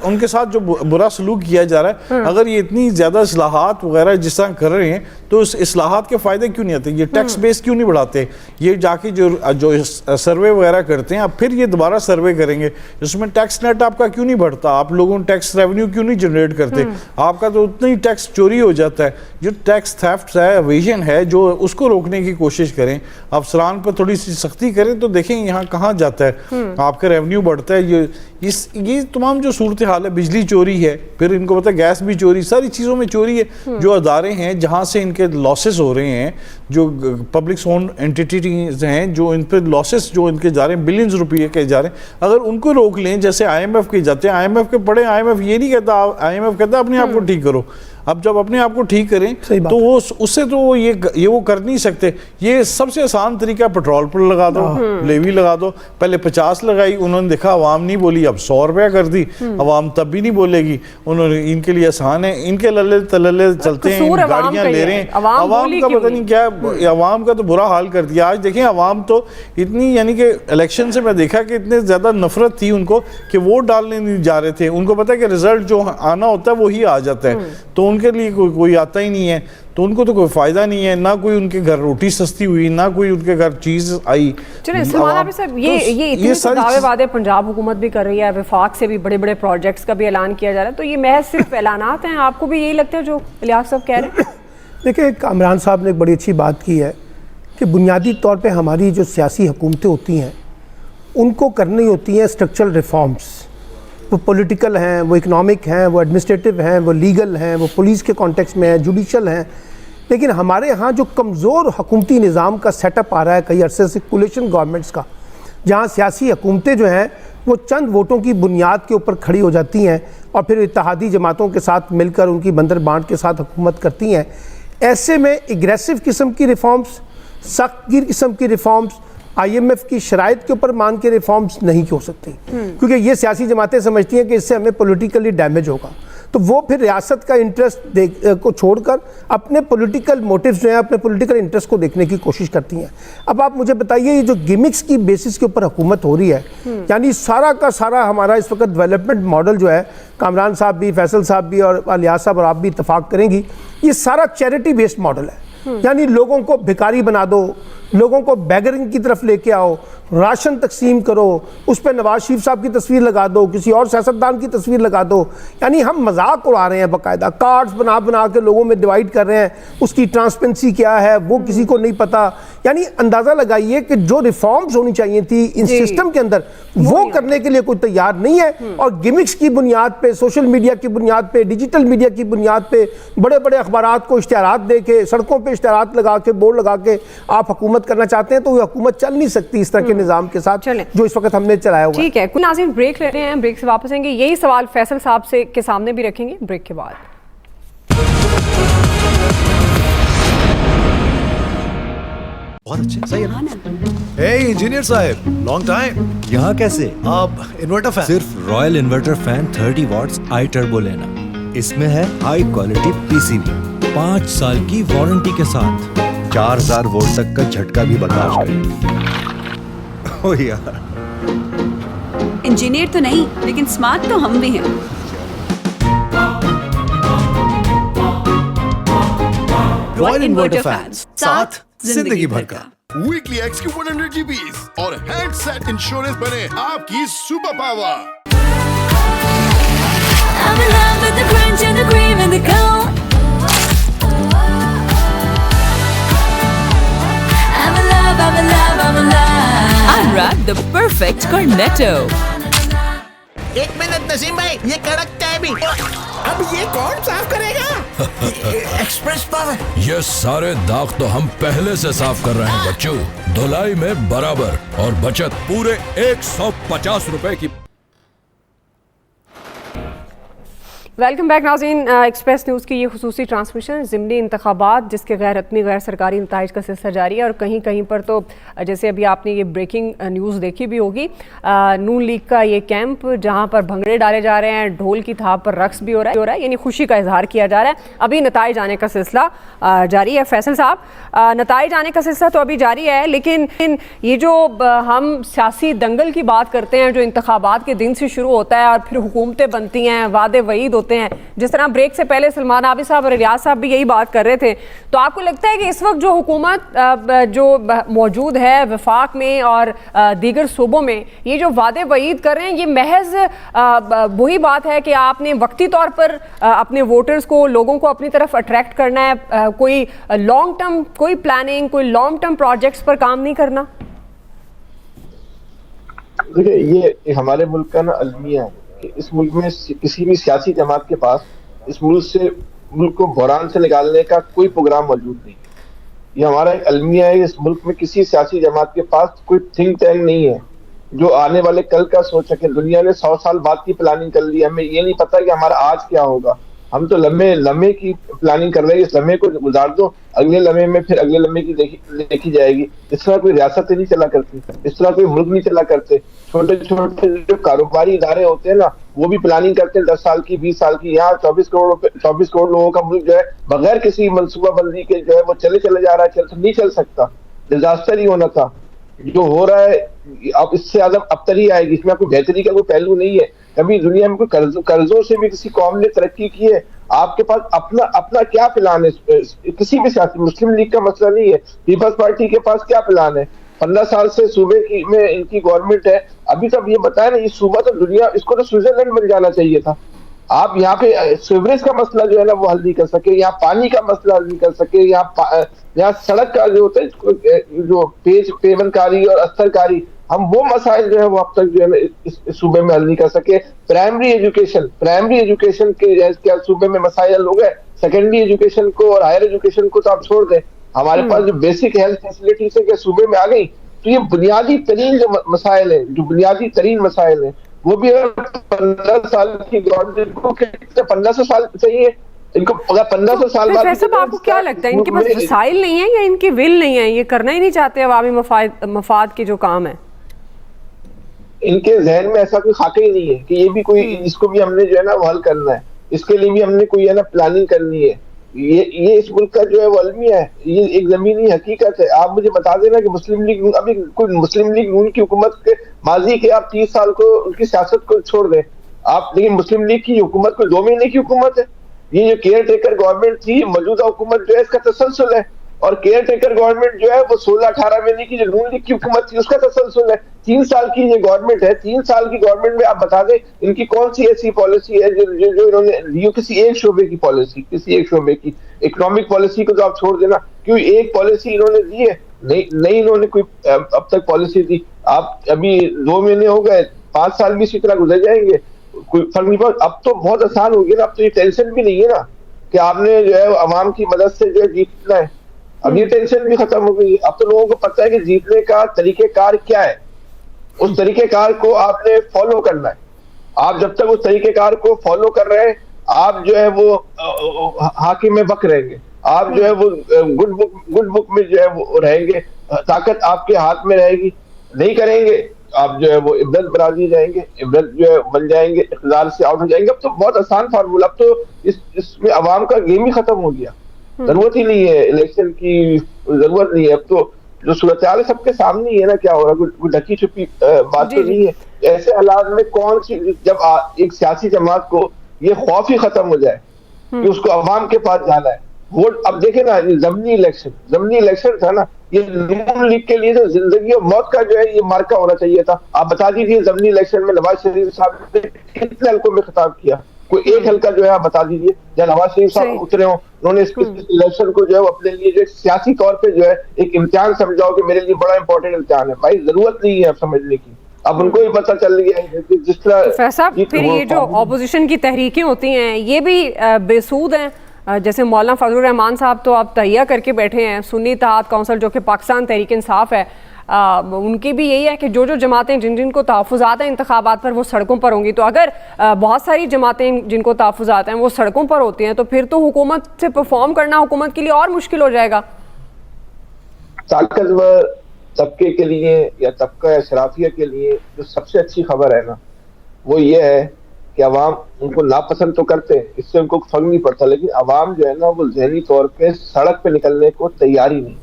उनके साथ जो बुरा सलूक किया जा रहा है, अगर ये इतनी ज़्यादा इस्लाहात वगैरह जिस तरह कर रहे हैं तो उस इस्लाहात के फ़ायदे क्यों नहीं आते? ये टैक्स बेस क्यों नहीं बढ़ाते? ये जाके जो सर्वे वगैरह करते हैं अब फिर ये दोबारा सर्वे करेंगे, इसमें टैक्स नेट आपका क्यों नहीं बढ़ता, आप लोगों टैक्स रेवेन्यू क्यों नहीं जनरेट करते, आपका तो उतना ही टैक्स चोरी हो जाता है। जो टैक्स थेफ्ट है, एवेजन है, जो उसको रोकने की कोशिश करें, अफसरान पर थोड़ी सी सख्ती करें तो देखें यहाँ कहाँ जाता है, आपका रेवेन्यू बढ़ता है। ये तमाम जो सूरत हाल है, बिजली चोरी है, फिर इनको पता है गैस भी चोरी, सारी चीज़ों में चोरी है। जो अदारे हैं जहाँ से इनके लॉसेस हो रहे हैं, जो पब्लिक ओन्ड एंटिटीज हैं, जो इन पर लॉसेस जो इनके जा रहे हैं, बिलियंस रुपये के जा रहे हैं, अगर उनको रोक लें, जैसे IMF के जाते हैं, IMF के पढ़े, IMF ये नहीं कहता, IMF कहता अपने आप को ठीक करो। अब जब अपने आप को ठीक करें तो वो उससे तो ये वो कर नहीं सकते। ये सबसे आसान तरीका पेट्रोल पर लगा दो, लेवी लगा दो। पहले 50 लगाई, उन्होंने देखा अवाम नहीं बोली, अब 100 रुपया कर दी, अवाम तब भी नहीं बोलेगी। उन्होंने इनके लिए आसान है, इनके लल्ले तलल्ले चलते हैं, गाड़ियां ले रहे हैं, अवाम का पता नहीं क्या, अवाम का तो बुरा हाल कर दिया। आज देखें अवाम तो इतनी, यानी कि इलेक्शन से मैं देखा कि इतने ज़्यादा नफरत थी उनको कि वोट डालने नहीं जा रहे थे। उनको पता है कि रिजल्ट जो आना होता है वही आ जाता है, तो उनके लिए कोई आता ही नहीं है, तो उनको तो कोई फायदा नहीं है, ना कोई उनके घर रोटी सस्ती हुई, ना कोई उनके घर चीज आई। चलिए सलमान साहब, ये इतने तो दावे वादे पंजाब हुकूमत भी कर रही है, वफाक से भी बड़े बड़े प्रोजेक्ट्स का भी ऐलान किया जा रहा है, तो ये महज सिर्फ ऐलानात हैं? आपको भी यही लगता है जो इलियास साहब कह रहे हैं? देखिए, कामरान साहब ने एक बड़ी अच्छी बात की है कि बुनियादी तौर पर हमारी जो सियासी हुकूमतें होती हैं उनको करनी होती हैं स्ट्रक्चरल रिफॉर्म्स। वो पॉलिटिकल हैं, वो इकोनॉमिक हैं, वो एडमिनिस्ट्रेटिव हैं, वो लीगल हैं, वो पुलिस के कॉन्टेक्स्ट में हैं, जुडिशल हैं। लेकिन हमारे यहाँ जो कमज़ोर हुकूमती निज़ाम का सेटअप आ रहा है कई अरसे से, कोलिशन गवर्नमेंट्स का, जहाँ सियासी हुकूमतें जो हैं वो चंद वोटों की बुनियाद के ऊपर खड़ी हो जाती हैं और फिर इत्तेहादी जमातों के साथ मिलकर उनकी बंदर बांट के साथ हुकूमत करती हैं। ऐसे में एग्रेसिव किस्म की रिफॉर्म्स, सख्त गिर किस्म की रिफॉर्म्स, IMF की शराइत के ऊपर मान के रिफॉर्म्स नहीं हो सकती, क्योंकि ये सियासी जमातें समझती हैं कि इससे हमें पॉलिटिकली डैमेज होगा, तो वो फिर रियासत का इंटरेस्ट को छोड़कर अपने पॉलिटिकल मोटिव्स जो हैं, अपने पॉलिटिकल इंटरेस्ट को देखने की कोशिश करती हैं। अब आप मुझे बताइए, ये जो गिमिक्स की बेसिस के ऊपर हुकूमत हो रही है, यानी सारा का सारा हमारा इस वक्त डेवलपमेंट मॉडल जो है, कामरान साहब भी, फैसल साहब भी और इलियास साहब और आप भी इत्तफाक करेंगी, ये सारा चैरिटी बेस्ड मॉडल है। यानी लोगों को भिखारी बना दो, लोगों को बैगरिंग की तरफ लेके आओ, राशन तकसीम करो, उस पर नवाज शरीफ साहब की तस्वीर लगा दो, किसी और सियासतदान की तस्वीर लगा दो। यानी हम मजाक उड़ा रहे हैं, बाकायदा कार्ड्स बना बना के लोगों में डिवाइड कर रहे हैं, उसकी ट्रांसपेरेंसी क्या है वो किसी को नहीं पता। यानी अंदाज़ा लगाइए कि जो रिफॉर्म्स होनी चाहिए थी इन सिस्टम के अंदर, वो करने के लिए कोई तैयार नहीं है। और गिमिक्स की बुनियाद पे, सोशल मीडिया की बुनियाद पे, डिजिटल मीडिया की बुनियाद पे, बड़े बड़े अखबारात को इश्तिहारात दे के, सड़कों पर इश्तिहारात लगा के, बोर्ड लगा के आप हुकूमत करना चाहते हैं, तो वो हुकूमत चल नहीं सकती इस तरह के निज़ाम के साथ जो इस वक्त हमने चलाया हुआ। ठीक है, कुछ नाज़रीन ब्रेक ले रहे हैं, ब्रेक से वापस आएंगे। यही सवाल फैसल साहब से के सामने भी रखेंगे ब्रेक के बाद। बहुत अच्छे, सही है ना? हे इंजीनियर साहब, लॉन्ग टाइम। यहाँ कैसे? आप इन्वर्टर फैन? सिर्फ रॉयल इन्वर्टर फैन 30 वॉट्स आई टर्बो लेना। इसमें है हाई क्वालिटी PCB, 5 साल की वारंटी के साथ, 4000 वोल्ट तक का झटका भी बर्दाश्त करेगा। ओह यार, इंजीनियर तो नहीं, लेकिन स्मार्ट तो हम भी हैं। रॉयल इन्वर्टर फैंस, साथ जिंदगी भर का। वीकली एक्स की 100 GBs और हैंडसेट इंश्योरेंस बने आपकी super power. I'm in love with the crunch and the cream and the cone. I'm in love, I'm in love, I'm in love. Unwrap the perfect cornetto. एक मिनट नसीम भाई, ये कड़क चाय भी। अब ये कौन साफ करेगा? Express power. ये सारे दाग तो हम पहले से साफ कर रहे हैं बच्चों, धुलाई में बराबर और बचत पूरे 150 रुपए की। वेलकम बैक नाज़रीन, एक्सप्रेस न्यूज़ की ये खुसूसी ट्रांसमिशन ज़िमनी इंतखाबात जिसके गैर हतमी गैर सरकारी नताइज का सिलसिला जारी है। और कहीं कहीं पर तो जैसे अभी आपने ये ब्रेकिंग न्यूज़ देखी भी होगी, नून लीग का ये कैंप जहाँ पर भंगड़े डाले जा रहे हैं, ढोल की थाप पर रक्स भी हो रहा है, यानी खुशी का इजहार किया जा रहा है। अभी नताइज आने का सिलसिला जारी है। फैसल साहब, नताइज आने का सिलसिला तो अभी जारी है, लेकिन ये जो हम सियासी दंगल की बात करते हैं जो इंतखाबात के दिन से शुरू होता है और फिर हुकूमतें बनती हैं, वादे वईद होते हैं, जिस तरह ब्रेक से पहले सलमान आबिद साहब और रियाज साहब भी यही बात कर रहे थे, तो आपको लगता है कि इस वक्त जो हुकूमत जो मौजूद है वफाक में और दीगर सूबों में ये जो वादे वईद कर रहे हैं, ये महज वही बात है कि आपने वक्ती तौर पर अपने वोटर्स को, लोगों को अपनी तरफ अट्रैक्ट करना है, कोई लॉन्ग टर्म कोई प्लानिंग, कोई लॉन्ग टर्म प्रोजेक्ट्स पर काम नहीं करना? देखिए, ये हमारे मुल्क का ना अलमिया है कि इस मुल्क में किसी भी सियासी जमात के पास इस मुल्क को बहरान से निकालने का कोई प्रोग्राम मौजूद नहीं। ये हमारा एक अलमिया है। इस मुल्क में किसी सियासी जमात के पास कोई थिंक टैंक नहीं है जो आने वाले कल का सोच सके। दुनिया ने 100 साल बाद की प्लानिंग कर ली, हमें ये नहीं पता कि हमारा आज क्या होगा। हम तो लम्हे की प्लानिंग कर रहे हैं। इस लम्हे को गुजार दो, अगले लम्हे में फिर अगले लम्हे की देखी जाएगी। इस तरह कोई रियासत नहीं चला करती, इस तरह कोई मुल्क नहीं चला करते। छोटे छोटे जो कारोबारी इदारे होते हैं ना, वो भी प्लानिंग करते हैं 10 साल की, 20 साल की। यहाँ 24 करोड़ लोगों का मुल्क जो है बगैर किसी मनसूबाबंदी के जो है वो चले जा रहा है। नहीं चल सकता, डिजास्टर ही होना था। जो हो रहा है अब इससे ज्यादा अबतरी आएगी। इसमें कोई बेहतरी का कोई पहलू नहीं है। कभी दुनिया में कोई कर्जों से भी किसी कौम ने तरक्की की है? आपके पास अपना क्या प्लान है? किसी भी सियासी, मुस्लिम लीग का मसला नहीं है, पीपल्स पार्टी के पास क्या प्लान है? 15 साल से सूबे में इनकी गवर्नमेंट है। अभी तक ये बताया ना, ये सूबा तो दुनिया, इसको तो स्विट्जरलैंड बन जाना चाहिए था। आप यहाँ पे सीवरेज का मसला जो है ना वो हल नहीं कर सके, यहाँ पानी का मसला हल नहीं कर सके, यहाँ सड़क का जो होता है जो पेवनकारी और अस्तरकारी, हम वो मसाइल जो है वो अब तक जो है ना इस सूबे में हल नहीं कर सके। प्राइमरी एजुकेशन के क्या सूबे में मसाइल हल हो गए? सेकेंडरी एजुकेशन को और हायर एजुकेशन को तो आप छोड़ दें, हमारे पास जो बेसिक हेल्थ फैसिलिटी से क्या सूबे में आ गई? तो ये बुनियादी तरीन जो मसाइल है, जो बुनियादी तरीन मसाइल है, वो भी 15 साल की गवर्नमेंट को 1500 साल चाहिए इनको। अगर 1500 साल बाद आपको क्या लगता है, इनके पास वसाइल नहीं है या इनकी विल नहीं है? ये करना ही नहीं चाहते अवामी मफाद के जो काम है? इनके जहन में ऐसा कोई खाका ही नहीं है कि ये भी कोई, इसको भी हमने जो है ना वो हल करना है, इसके लिए भी हमने कोई है ना प्लानिंग करनी है। ये इस मुल्क का जो है वो अलमिया है, ये एक जमीनी हकीकत है। आप मुझे बता देना कि मुस्लिम लीग, अभी कोई मुस्लिम लीग नून की हुकूमत के माजी के आप 30 साल को उनकी सियासत को छोड़ दें आप, लेकिन मुस्लिम लीग की हुकूमत कोई 2 महीने की हुकूमत है। ये जो केयर टेकर गवर्नमेंट थी, मौजूदा हुकूमत जो है इसका तसलसल है। और केयर टेकर गवर्नमेंट जो है वो 16-18 महीने की जो नून लीग की हुकूमत थी उसका तसलसल है। 3 साल की ये गवर्नमेंट है। 3 साल की गवर्नमेंट में आप बता दें इनकी कौन सी ऐसी पॉलिसी है जो इन्होंने ली हो, किसी एक शोबे की पॉलिसी, किसी एक शोबे की। इकोनॉमिक पॉलिसी को तो आप छोड़ देना, क्यों एक पॉलिसी इन्होंने दी है? नहीं इन्होंने कोई अब तक पॉलिसी दी। आप अभी 2 महीने हो गए, 5 साल भी इसी तरह गुजर जाएंगे, कोई फर्क नहीं पड़ता। अब तो बहुत आसान हो गया ना, अब तो ये टेंशन भी नहीं है ना कि आपने जो है अवाम की मदद से जो है जीतना है। अब ये टेंशन भी खत्म हो गई। अब तो लोगों को पता है कि जीतने का तरीकेकार क्या है, उस तरीकेकार को आपने फॉलो करना है। आप जब तक उस तरीकेकार को फॉलो कर रहे हैं, आप जो है वो हाकिम में वक्त रहेंगे, आप जो है वो गुड बुक में जो है वो रहेंगे, ताकत आपके हाथ में रहेगी। नहीं करेंगे आप जो है वो इब्रत बराजी जाएंगे, इब्रत जो है बन जाएंगे, इक़्तिदार से आउट हो जाएंगे। अब तो बहुत आसान फार्मूला, अब तो इसमें अवाम का गेम ही खत्म हो गया। जरूरत ही नहीं है इलेक्शन की, जरूरत नहीं है। अब तो जो सूरत हाल है सबके सामने ही है ना क्या हो रहा है, कोई ढकी छुपी बात तो नहीं है। ऐसे हालात में कौन सी, जब एक सियासी जमात को ये खौफ ही खत्म हो जाए कि उसको अवाम के पास जाना है वोट। अब देखे ना, जमनी इलेक्शन था ना, ये नून लीग के लिए तो जिंदगी और मौत का जो है ये मार्का होना चाहिए था। आप बता दीजिए जमनी इलेक्शन में नवाज शरीफ साहब ने कितने हल्कों में खिताब किया? कोई एक हल्का जो है आप बता दीजिए जब नवाज शरीफ साहब उतरे हो, उन्होंने इस इलेक्शन को जो है अपने लिए जो सियासी तौर पे जो है एक इम्तिहान समझाओ कि मेरे लिए बड़ा इंपॉर्टेंट इम्तिहान है। भाई जरूरत नहीं है अब समझने की, अब उनको भी पता चल गया है जिस तरह। फिर ये जो ऑपोजिशन की तहरीकें होती हैं ये भी बेसूद हैं। जैसे मौलाना फजलुर रहमान साहब तो आप तहिया करके बैठे हैं, सुन्नी इत्तेहाद काउंसिल जो कि पाकिस्तान तहरीक इंसाफ है, उनकी भी यही है कि जो जमातें जिन को तहफ़्फ़ुज़ात हैं इंतखाबात पर वो सड़कों पर होंगी। तो अगर बहुत सारी जमातें जिनको तहफ़्फ़ुज़ात हैं वो सड़कों पर होती हैं तो फिर तो हुकूमत से परफॉर्म करना हुकूमत के लिए और मुश्किल हो जाएगा। ताकतवर तबके के लिए या तबका अशराफिया के लिए जो सबसे अच्छी खबर है ना वो ये है कि अवाम उनको नापसंद तो करते हैं, इससे उनको फर्क नहीं पड़ता, लेकिन अवाम जो है ना वो ज़हनी तौर पे सड़क पे निकलने को तैयार ही नहीं।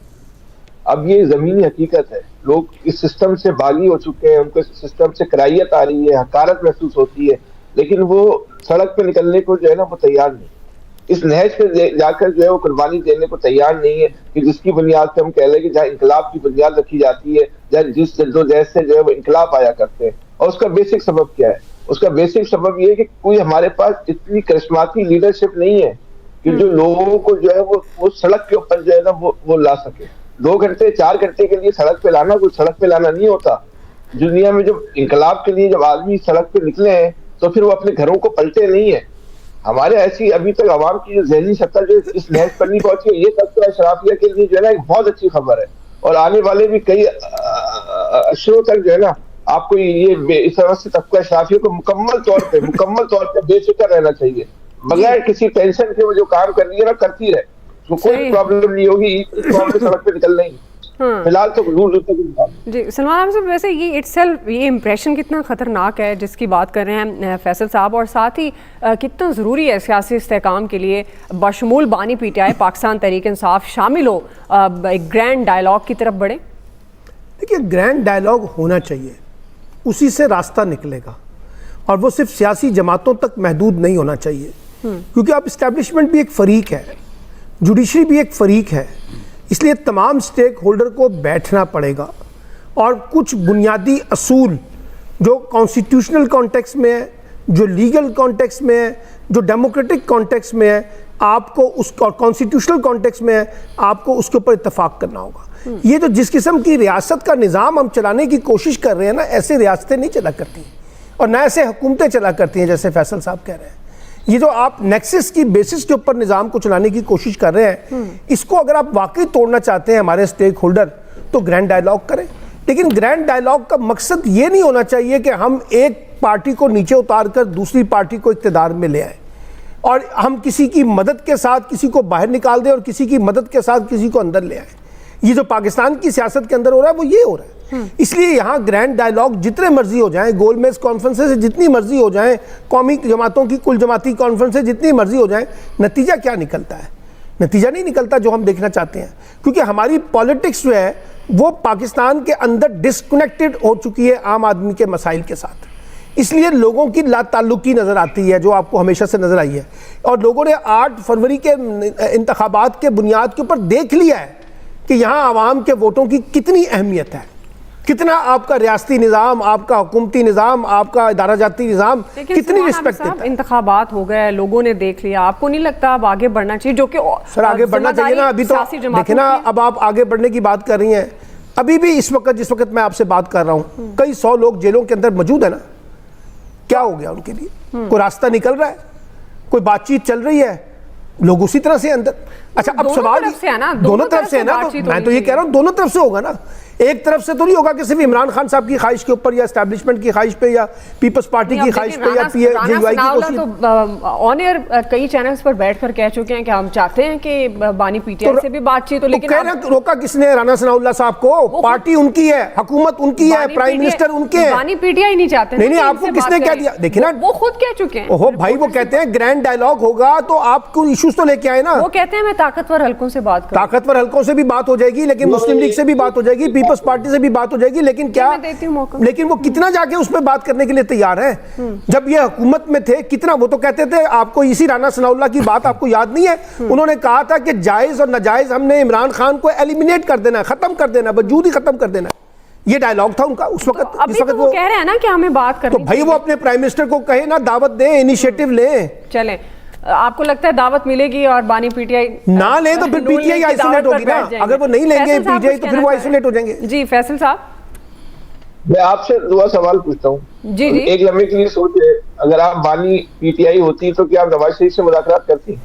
अब ये ज़मीनी हकीकत है, लोग इस सिस्टम से बागी हो चुके हैं, उनको इस सिस्टम से कराहियत आ रही है, हकारत महसूस होती है। लेकिन वो सड़क पे निकलने को जो है ना वो तैयार नहीं, इस नहज पे जाकर जो है वो कुर्बानी देने को तैयार नहीं है कि जिसकी बुनियाद पे हम कह रहे हैं कि जहाँ इंकलाब की बुनियाद रखी जाती है, जहाँ जिस जद्दोजहद से जो है वो इंकलाब आया करते हैं। और उसका बेसिक सबब क्या है? उसका बेसिक सबब ये है कि कोई हमारे पास इतनी करिश्माती लीडरशिप नहीं है कि जो लोगों को जो है वो सड़क के ऊपर जो है ना वो ला सके। 2 घंटे 4 घंटे के लिए सड़क पे लाना कोई सड़क पे लाना नहीं होता। दुनिया में जब इंकलाब के लिए जब आदमी सड़क पे निकले हैं तो फिर वो अपने घरों को पलटे नहीं है। हमारे ऐसी अभी तक आवाम की जो ज़हनी सतह जो इस नहज पर नहीं पहुंची है, ये तबका अशराफिया के लिए जो है ना एक बहुत अच्छी खबर है। और आने वाले भी कई अशरों तक जो है ना आपको ये इस तरह से तबका अशराफिया को मुकम्मल तौर पे बेफिक्र रहना चाहिए, बगैर किसी टेंशन के वो जो काम कर रही है ना करती रहे, तो कोई प्रॉब्लम नहीं होगी सड़क पे निकलना ही। फिलहाल तो जी सलमान साहब, वैसे ये इटसेल्फ ये इम्प्रेशन कितना ख़तरनाक है जिसकी बात कर रहे हैं फैसल साहब, और साथ ही कितना ज़रूरी है सियासी इस्तेहकाम के लिए बशमूल बानी पीटीआई पाकिस्तान तहरीक इंसाफ शामिल हो, एक ग्रैंड डायलॉग की तरफ बढ़े। देखिए, ग्रैंड डायलॉग होना चाहिए, उसी से रास्ता निकलेगा, और वो सिर्फ सियासी जमातों तक महदूद नहीं होना चाहिए, क्योंकि अब इस्टेब्लिशमेंट भी एक फ़रीक है, जुडिशरी भी एक फ़रीक है, इसलिए तमाम स्टेक होल्डर को बैठना पड़ेगा और कुछ बुनियादी असूल जो कॉन्स्टिट्यूशनल कॉन्टेक्स्ट में है, जो लीगल कॉन्टेक्स्ट में है, जो डेमोक्रेटिक कॉन्टेक्स्ट में है, आपको उस और कॉन्स्टिट्यूशनल कॉन्टेक्स्ट में है, आपको उसके ऊपर इत्तफाक करना होगा। ये जो जिस किस्म की रियासत का निज़ाम हम चलाने की कोशिश कर रहे हैं ना, ऐसे रियासतें नहीं चला करती और ना ऐसे हुकूमतें चला करती हैं जैसे फैसल साहब कह रहे हैं। ये जो आप नेक्सस की बेसिस के ऊपर निज़ाम को चलाने की कोशिश कर रहे हैं, इसको अगर आप वाकई तोड़ना चाहते हैं हमारे स्टेक होल्डर, तो ग्रैंड डायलॉग करें। लेकिन ग्रैंड डायलॉग का मकसद ये नहीं होना चाहिए कि हम एक पार्टी को नीचे उतार कर दूसरी पार्टी को इक़्तिदार में ले आए और हम किसी की मदद के साथ किसी को बाहर निकाल दें और किसी की मदद के साथ किसी को अंदर ले आए। ये जो पाकिस्तान की सियासत के अंदर हो रहा है वो ये हो रहा है। इसलिए यहाँ ग्रैंड डायलॉग जितने मर्जी हो जाएं, गोलमेज कॉन्फ्रेंसेस जितनी मर्जी हो जाएं, कौमी जमातों की कुल जमाती कॉन्फ्रेंसेस जितनी मर्जी हो जाएं, नतीजा क्या निकलता है? नतीजा नहीं निकलता जो हम देखना चाहते हैं, क्योंकि हमारी पॉलिटिक्स जो है वो पाकिस्तान के अंदर डिस्कनेक्टेड हो चुकी है आम आदमी के मसाइल के साथ। इसलिए लोगों की लाताल्लुकी नज़र आती है जो आपको हमेशा से नज़र आई है, और लोगों ने 8 फरवरी के इंतखाबात के बुनियाद के ऊपर देख लिया है कि यहाँ आवाम के वोटों की कितनी अहमियत है, कितना आपका रियासती निज़ाम, आपका हुकूमती निज़ाम, आपका इदारा जाती निज़ाम कितनी रिस्पेक्ट देता है। इंतखाबात हो गए, लोगों ने देख लिया, आपको नहीं लगता अब आगे बढ़ना चाहिए? जो कि सर आगे बढ़ना चाहिए ना, अभी तो देखे ना, अब आप आगे बढ़ने की बात कर रही हैं, अभी भी इस वक्त जिस वक्त मैं आपसे बात कर रहा हूँ कई 100 लोग जेलों के अंदर मौजूद है ना। क्या हो गया उनके लिए? कोई रास्ता निकल रहा है, कोई बातचीत चल रही है, लोग उसी तरह से अंदर। अच्छा, अब सवाल दोनों तरफ से है ना, तो मैं तो ये कह रहा हूँ दोनों तरफ से होगा ना। एक तरफ से तो नहीं होगा कि सिर्फ इमरान खान साहब की ख्वाहिश के ऊपर या एस्टैब्लिशमेंट की ख्वाहिश पे या पीपल्स पार्टी की ख्वाहिश पे या पीएमजीआई की कोशिश। तो ऑन एयर कई चैनल्स पर बैठकर कह चुके हैं कि हम चाहते हैं कि बानी पीटीआई से भी बातचीत हो, लेकिन रोका किसने? राना सनाउल्लाह साहब को। पार्टी उनकी है, हुकूमत उनकी है, प्राइम मिनिस्टर उनके हैं, बानी पीटीआई नहीं चाहते। नहीं, आपको किसने कह दिया? देखिए ना, वो खुद कह चुके हैं। ओहो भाई, वो कहते हैं ग्रैंड डायलॉग होगा तो आपको इश्यूज तो लेके आए ना। वो कहते हैं मैं ताकतवर हलकों से बात करूं। ताकतवर हलकों से भी बात हो जाएगी, लेकिन मुस्लिम लीग से भी बात हो जाएगी, पीपल्स पार्टी से भी बात हो जाएगी, लेकिन क्या लेकिन वो कितना जाके उस पर बात करने के लिए तैयार है? जब ये हुकूमत में थे कितना वो तो कहते थे, आपको इसी राना सनाउल्लाह की बात आपको याद नहीं है? उन्होंने कहा था कि जायज और नाजायज हमने इमरान खान को एलिमिनेट कर देना, खत्म कर देना, वजूद ही खत्म कर देना। ये डायलॉग था उनका उस वक्त। तो इस वक्त वो कह रहे हैं ना कि हमें बात करनी, तो भाई वो अपने प्राइम मिनिस्टर को कहे ना, दावत दे, इनिशिएटिव ले। चलें, आपको लगता है दावत मिलेगी और बानी पीटीआई ना ले तो फिर पीटीआई आइसोलेट होगी ना? अगर वो नहीं लेंगे पीटीआई तो फिर वो आइसोलेट हो जाएंगे। जी फैसल साहब, मैं आपसे 2 सवाल पूछता हूँ। जी जी। एक लम्हे के लिए सोचे, अगर आप बानी पीटीआई होती तो क्या आप नवाज शरीफ से मुलाकात करती?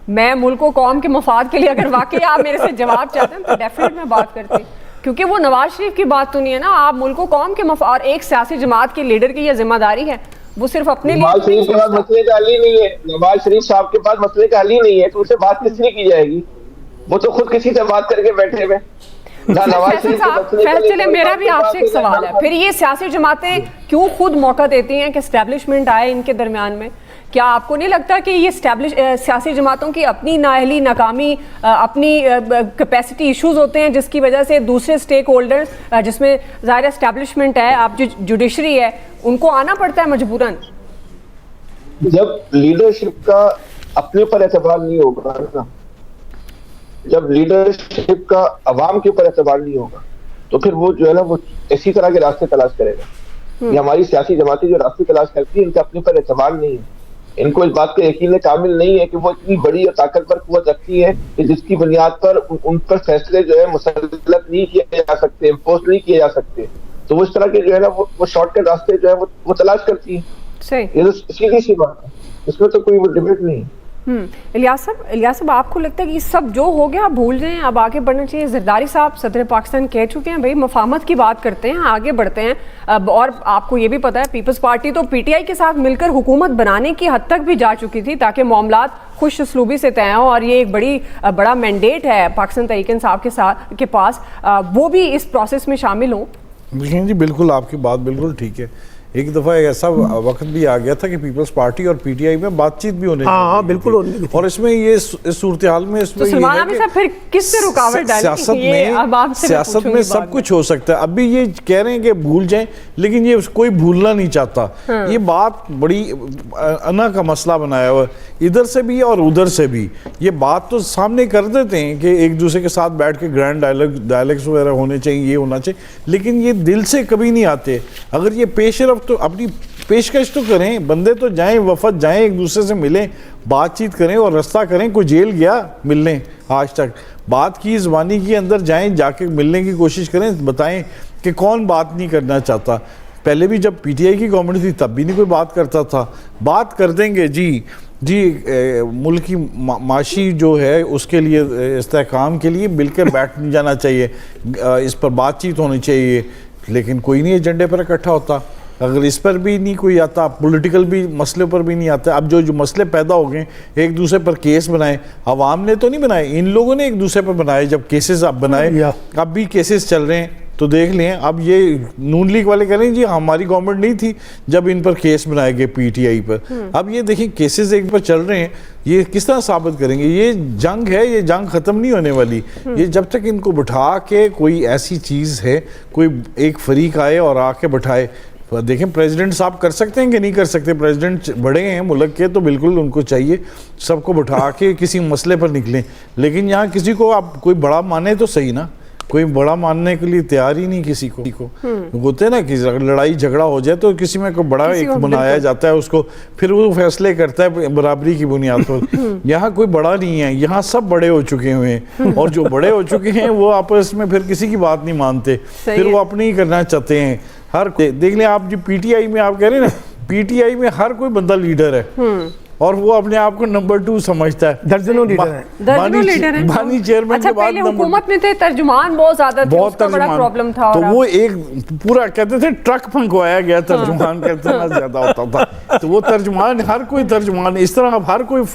मैं मुल्क और कौम के मफाद के लिए अगर वाकई आप मेरे से जवाब चाहते हैं तो डेफिनेट मैं बात करती, क्योंकि वो नवाज शरीफ की बात तो नहीं है ना। आप मुल्क और कौम के मफाद, और एक सियासी जमात के लीडर की यह जिम्मेदारी है, वो सिर्फ अपने लिए। नवाज शरीफ के पास मसले का हल ही नहीं है, नवाज शरीफ साहब के पास मसले का हल ही नहीं है, तो उससे बात किस लिए की जाएगी? वो तो खुद किसी से बात करके बैठे हुए। चले, मेरा भी आपसे एक सवाल है, फिर ये सियासी जमातें क्यों खुद मौका देती हैं कि एस्टैब्लिशमेंट आए इनके दरमियान में? क्या आपको नहीं लगता कि ये सियासी जमातों की अपनी नाअहली, नाकामी, अपनी कैपेसिटी इश्यूज होते हैं जिसकी वजह से दूसरे स्टेक होल्डर्स, जिसमें ज़ाहिर एस्टैब्लिशमेंट है, आप जो जुडिशरी है, उनको आना पड़ता है मजबूरन? जब लीडरशिप का अपने ऊपर एतबार नहीं होगा ना, जब लीडरशिप का अवाम के ऊपर एतबार नहीं होगा, तो फिर वो जो है ना वो इसी तरह के रास्ते तलाश करेगा। ये हमारी सियासी जमातें जो रास्ते तलाश करती है, इनका अपने ऊपर एतबार नहीं है, इनको इस बात का यकीन कामिल नहीं है कि वो इतनी बड़ी और ताकतवर कुव्वत रखती है कि जिसकी बुनियाद पर उन पर फैसले जो है मुसल्लत नहीं किए जा सकते, इम्पोज नहीं किए जा सकते। तो वो इस तरह के जो है ना वो शॉर्टकट रास्ते जो है वो तलाश करती है। सही, ये तो सीधी सी बात है, इसमें तो कोई डिबेट नहीं है। इलियास साहब आपको लगता है कि सब जो हो गया भूल जाएं, अब आगे बढ़ना चाहिए? जरदारी साहब सदर पाकिस्तान कह चुके हैं भाई मफाहमत की बात करते हैं, आगे बढ़ते हैं। अब और आपको ये भी पता है पीपल्स पार्टी तो पीटीआई के साथ मिलकर हुकूमत बनाने की हद तक भी जा चुकी थी ताकि मामलात खुश उसलूबी से तय हों, और ये एक बड़ा मैंडेट है पाकिस्तान तहरीक इंसाफ के पास, वो भी इस प्रोसेस में शामिल हों। देखिए जी, बिल्कुल आपकी बात बिल्कुल ठीक है। एक दफ़ा ऐसा वक्त भी आ गया था कि पीपल्स पार्टी और पीटीआई में बातचीत भी होने हाँ बिल्कुल होने लगी। और इसमें ये इस सूरत हाल में इसमें फिर किससे रुकावट डाली? सियासत में सब कुछ हो सकता है। अभी ये कह रहे हैं कि भूल जाएं, लेकिन ये कोई भूलना नहीं चाहता। ये बात बड़ी अना का मसला बनाया हुआ है, इधर से भी और उधर से भी। ये बात तो सामने कर देते हैं कि एक दूसरे के साथ बैठ के ग्रैंड डायलॉग्स वगैरह होने चाहिए, ये होना चाहिए, लेकिन ये दिल से कभी नहीं आते। अगर ये पेशरफ तो अपनी पेशकश तो करें, बंदे तो जाएं, वफद जाएं, एक दूसरे से मिलें, बातचीत करें और रास्ता करें। कोई जेल गया मिलने आज तक? बात की, ज़बानी की, अंदर जाएं, जाके मिलने की कोशिश करें, बताएं कि कौन बात नहीं करना चाहता। पहले भी जब पीटीआई की गवर्नमेंट थी तब भी नहीं कोई बात करता था। बात कर देंगे जी, मुल्क की माशी जो है उसके लिए, इस्तेहकाम के लिए मिलकर बैठ नहीं जाना चाहिए, इस पर बातचीत होनी चाहिए, लेकिन कोई नहीं एजेंडे पर इकट्ठा होता। अगर इस पर भी नहीं कोई आता, पॉलिटिकल भी मसले पर भी नहीं आता। अब जो मसले पैदा हो गए, एक दूसरे पर केस बनाए, अवाम ने तो नहीं बनाए, इन लोगों ने एक दूसरे पर बनाए। जब केसेस अब बनाए, अब भी केसेस चल रहे हैं, तो देख लें। अब ये नून लीग वाले कह रहे हैं जी हमारी गवर्नमेंट नहीं थी जब इन पर केस बनाए गए पीटीआई पर। अब ये देखिए केसेस एक पर चल रहे हैं, ये किस तरह साबित करेंगे? ये जंग है, ये जंग ख़त्म नहीं होने वाली। ये जब तक इनको बिठा के कोई ऐसी चीज़ है, कोई एक फरीक आए और आके बिठाए। देखें प्रेसिडेंट साहब कर सकते हैं कि नहीं कर सकते? प्रेसिडेंट बड़े हैं मुल्क के, तो बिल्कुल उनको चाहिए सबको बिठा के किसी मसले पर निकलें। लेकिन यहाँ किसी को आप कोई बड़ा माने तो सही ना, कोई बड़ा मानने के लिए तैयार ही नहीं किसी को। होते ना कि लड़ाई झगड़ा हो जाए तो किसी में कोई बड़ा एक बनाया जाता है उसको, फिर वो फैसले करता है बराबरी की बुनियाद पर। यहाँ कोई बड़ा नहीं है, यहाँ सब बड़े हो चुके हुए हैं, और जो बड़े हो चुके हैं वो आपस में फिर किसी की बात नहीं मानते, फिर वो अपनी ही करना चाहते हैं। हर देख लें आप, जो पीटीआई में आप कह रहे हैं ना, पीटीआई में हर कोई बंदा लीडर है और वो अपने आप को नंबर 2 समझता है। दर्जनों लीडर हैं, बानी चेयरमैन के बाद हुकूमत में थे, तर्जुमान बहुत ज्यादा थे, उसका बड़ा प्रॉब्लम था। तो वो एक पूरा कहते थे ट्रक फंकवाया गया तर्जुमान का, इतना ज्यादा होता था। तो वो तर्जुमान, हर कोई तर्जुमान इस तरह, अब हर कोई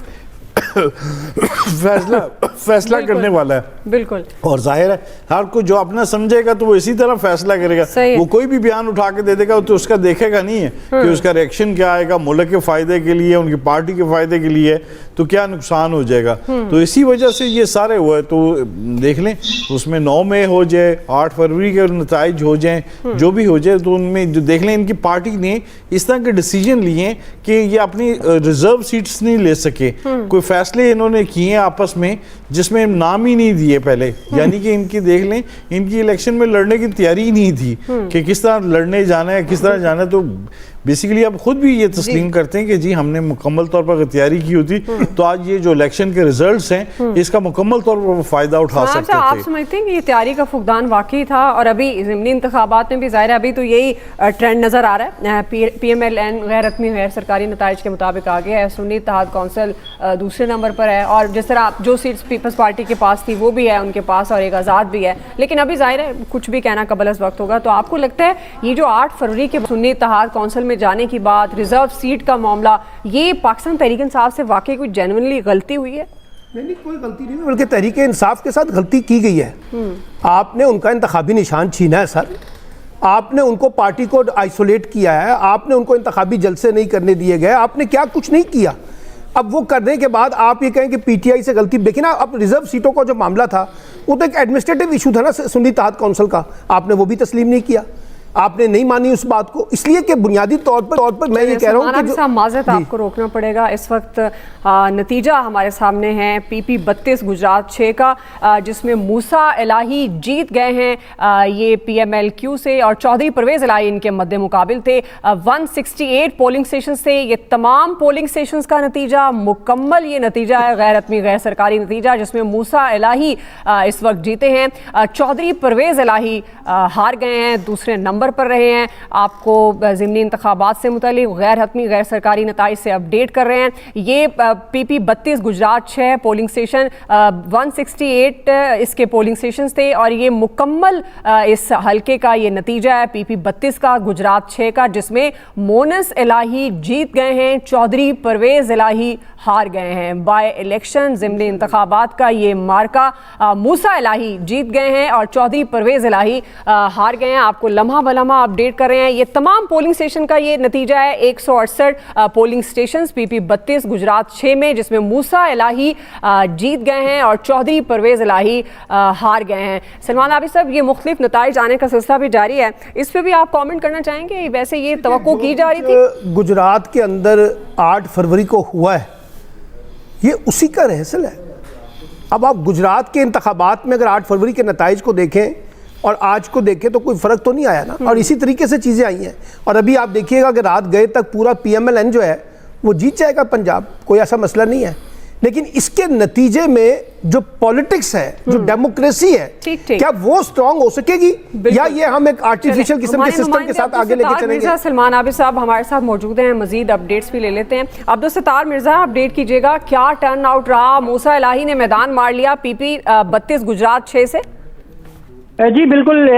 फैसला करने वाला है। बिल्कुल। और जाहिर है हर कोई जो अपना समझेगा तो वो इसी तरह फैसला करेगा। वो कोई भी बयान उठा के दे देगा तो उसका देखेगा नहीं है कि उसका रिएक्शन क्या आएगा, मुल्क के फायदे के लिए, उनकी पार्टी के फायदे के लिए, तो क्या नुकसान हो जाएगा। तो इसी वजह से ये सारे हुए। तो देख लें उसमें 9 मई हो जाए, 8 फरवरी के नताइज हो जाए, जो भी हो जाए, तो उनमें जो देख लें इनकी पार्टी ने इस तरह के डिसीजन लिए कि ये अपनी रिजर्व सीट्स नहीं ले सके। कोई फैसले इन्होंने किए आपस में जिसमें नाम ही नहीं दिए पहले, यानी कि इनकी देख लें इनकी इलेक्शन में लड़ने की तैयारी ही नहीं थी कि किस तरह लड़ने जाना है, किस तरह जाना है। तो बेसिकली अब खुद भी ये तस्लीम करते हैं कि जी हमने मुकम्मल तौर पर तैयारी की होती तो आज ये जो इलेक्शन के रिजल्ट्स हैं इसका मुकम्मल तौर पर फ़ायदा उठा सकते थे। आप समझते हैं कि ये तैयारी का फुकदान वाकई था? और अभी ज़िमनी इंतखाबात में भी ज़ाहिर है अभी तो यही ट्रेंड नज़र आ रहा है। PMLN गैर रत्मी गैर सरकारी नताइज के मुताबिक आ गया है, सुन्नी इत्तेहाद कौंसिल दूसरे नंबर पर है, और जिस तरह जो सीट्स पीपल्स पार्टी के पास थी वो भी है उनके पास, और एक आज़ाद भी है। लेकिन अभी ज़ाहिर है कुछ भी कहना कबल अज़ वक्त होगा। तो आपको लगता है ये जो 8 फरवरी के सुन्नी इत्तेहाद कौंसिल में जाने की बात, रिजर्व सीट का मामला, ये पाकिस्तान तहरीक इंसाफ से वाकई कोई जेन्युइनली गलती हुई है? नहीं, कोई गलती नहीं, बल्कि तहरीक इंसाफ के साथ गलती की गई है। आपने उनका इंतखाबी निशान छीना है सर, आपने उनको पार्टी को आइसोलेट किया है, आपने उनको इंतखाबी जलसे नहीं करने दिए गए, आपने क्या कुछ नहीं किया। अब वो करने के बाद आप ये कहें कि पीटीआई से गलती, देखिए ना अब रिजर्व सीटों का जो मामला था वो तो एक एडमिनिस्ट्रेटिव इशू था ना सुन्नी इत्तेहाद कौंसिल का, आपने वो भी तस्लीम नहीं किया। आपने नहीं मानी उस बात को, इसलिए कि बुनियादी तौर पर मैं ये कह रहा हूँ कि माजरत आपको रोकना पड़ेगा। इस वक्त नतीजा हमारे सामने है PP 32 गुजरात 6 का, जिसमें मूसा इलाही जीत गए हैं ये PMLQ से, और चौधरी परवेज इलाही इनके मद्दे मुकाबिल थे। 168 पोलिंग स्टेशन से ये तमाम पोलिंग स्टेशन का नतीजा मुकम्मल ये नतीजा है, गैर हतमी गैर सरकारी नतीजा, जिसमें मूसा इलाही इस वक्त जीते हैं। चौधरी परवेज इलाही हार गए हैं, दूसरे नंबर पर रहे हैं। आपको ज़िमनी इंतखाबात से मुतालिक गैर हतमी गैर सरकारी नताइज से अपडेट कर रहे हैं। ये PP 32 गुजरात 6 पोलिंग स्टेशन 168 इसके पोलिंग स्टेशन थे, और ये मुकम्मल इस हल्के का ये नतीजा है PP 32 का गुजरात 6 का, जिसमें मोनस इलाही जीत गए हैं, चौधरी परवेज इलाही हार गए हैं। बाय इलेक्शन ज़िमनी इंतखाबात का ये मार्का मूसा इलाही जीत गए हैं और चौधरी परवेज इलाही हार गए हैं। आपको लम्हा बलम्हा अपडेट कर रहे हैं। ये तमाम पोलिंग स्टेशन का ये नतीजा है, 168 पोलिंग स्टेशन PP 32 गुजरात 6 में, जिसमें मूसा इलाही जीत गए हैं और चौधरी परवेज इलाही हार गए हैं। सलमान आबिद साहब, ये मुख्तलिफ नताइज आने का सिलसिला भी जारी है, इस पर भी आप कॉमेंट करना चाहेंगे? वैसे ये तवक्को की जा रही थी गुजरात के अंदर 8 फरवरी को हुआ है, ये उसी का रहसल है। अब आप गुजरात के इंतखाबात में अगर 8 फरवरी के नताइज को देखें और आज को देखें तो कोई फ़र्क तो नहीं आया ना, और इसी तरीके से चीज़ें आई हैं। और अभी आप देखिएगा कि रात गए तक पूरा PMLN जो है वो जीत जाएगा पंजाब, कोई ऐसा मसला नहीं है। लेकिन इसके नतीजे में जो पॉलिटिक्स है, जो डेमोक्रेसी है, क्या वो स्ट्रांग हो सकेगी, या ये हम एक आर्टिफिशियल किस्म के सिस्टम के साथ आगे लेके चलेंगे? सलमान आबिद साहब हमारे साथ मौजूद हैं, मजीद अपडेट्स भी ले लेते हैं। अब्दुल सत्तार मिर्जा, अपडेट कीजिएगा, क्या टर्न आउट रहा? मूसा इलाही ने मैदान मार लिया PP 32 गुजरात 6 से। जी बिल्कुल,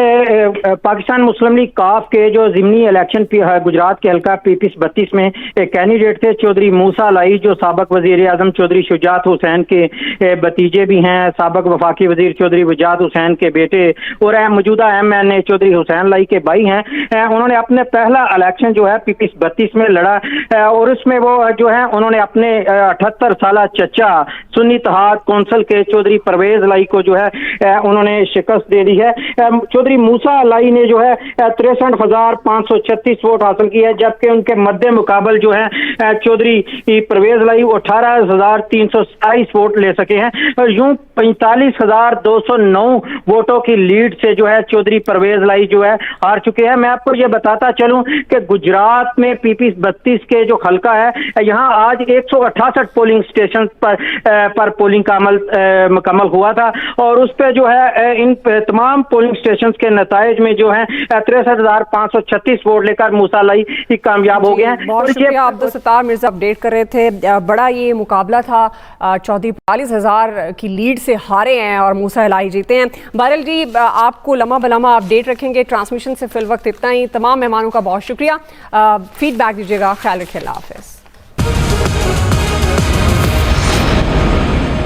पाकिस्तान मुस्लिम लीग काफ के जो ज़िमनी इलेक्शन गुजरात के हल्का PP 32 में कैंडिडेट थे चौधरी मूसा इलाही, जो साबक वज़ीर आज़म चौधरी शुजात हुसैन के भतीजे भी हैं, साबक वफाकी वज़ीर चौधरी वजात हुसैन के बेटे और मौजूदा MNA चौधरी हुसैन इलाही के भाई हैं। उन्होंने अपने पहला इलेक्शन जो है PP 32 में लड़ा, और उसमें वो जो है उन्होंने अपने 78 साल चचा सुन्नी इत्तेहाद कौंसल के चौधरी परवेज इलाही को जो है उन्होंने शिकस्त दे दी है। चौधरी मूसा इलाही ने जो है 63,536 वोट हासिल किए, जबकि उनके मद्दे मुकाबल जो है चौधरी परवेज इलाही 18,327 वोट ले सके हैं, और यूं 45,209 वोटों की लीड से जो है चौधरी परवेज इलाही जो है हार चुके हैं। मैं आपको ये बताता चलूं कि गुजरात में PP 32 के जो हल्का है, यहाँ आज 168 पोलिंग स्टेशन पर पोलिंग का अमल मुकम्मल हुआ था, और उस पर जो है इन तमाम पोलिंग स्टेशन के नताइज में जो है 63,536 वोट लेकर मूसा इलाही कामयाब हो गए हैं। बहुत शुक्रिया अब्दुल सत्तार मिर्जा, अपडेट कर रहे थे। बड़ा ये मुकाबला था, चौधरी 45,000 की लीड से हारे हैं और मूसा इलाही जीते हैं। बहरहाल जी, आपको लम्हा बलम्हा अपडेट रखेंगे। ट्रांसमिशन से फिल वक्त इतना ही। तमाम मेहमानों का बहुत शुक्रिया, फीडबैक दीजिएगा। ख्याल रखिए, अल्लाह हाफ़िज़।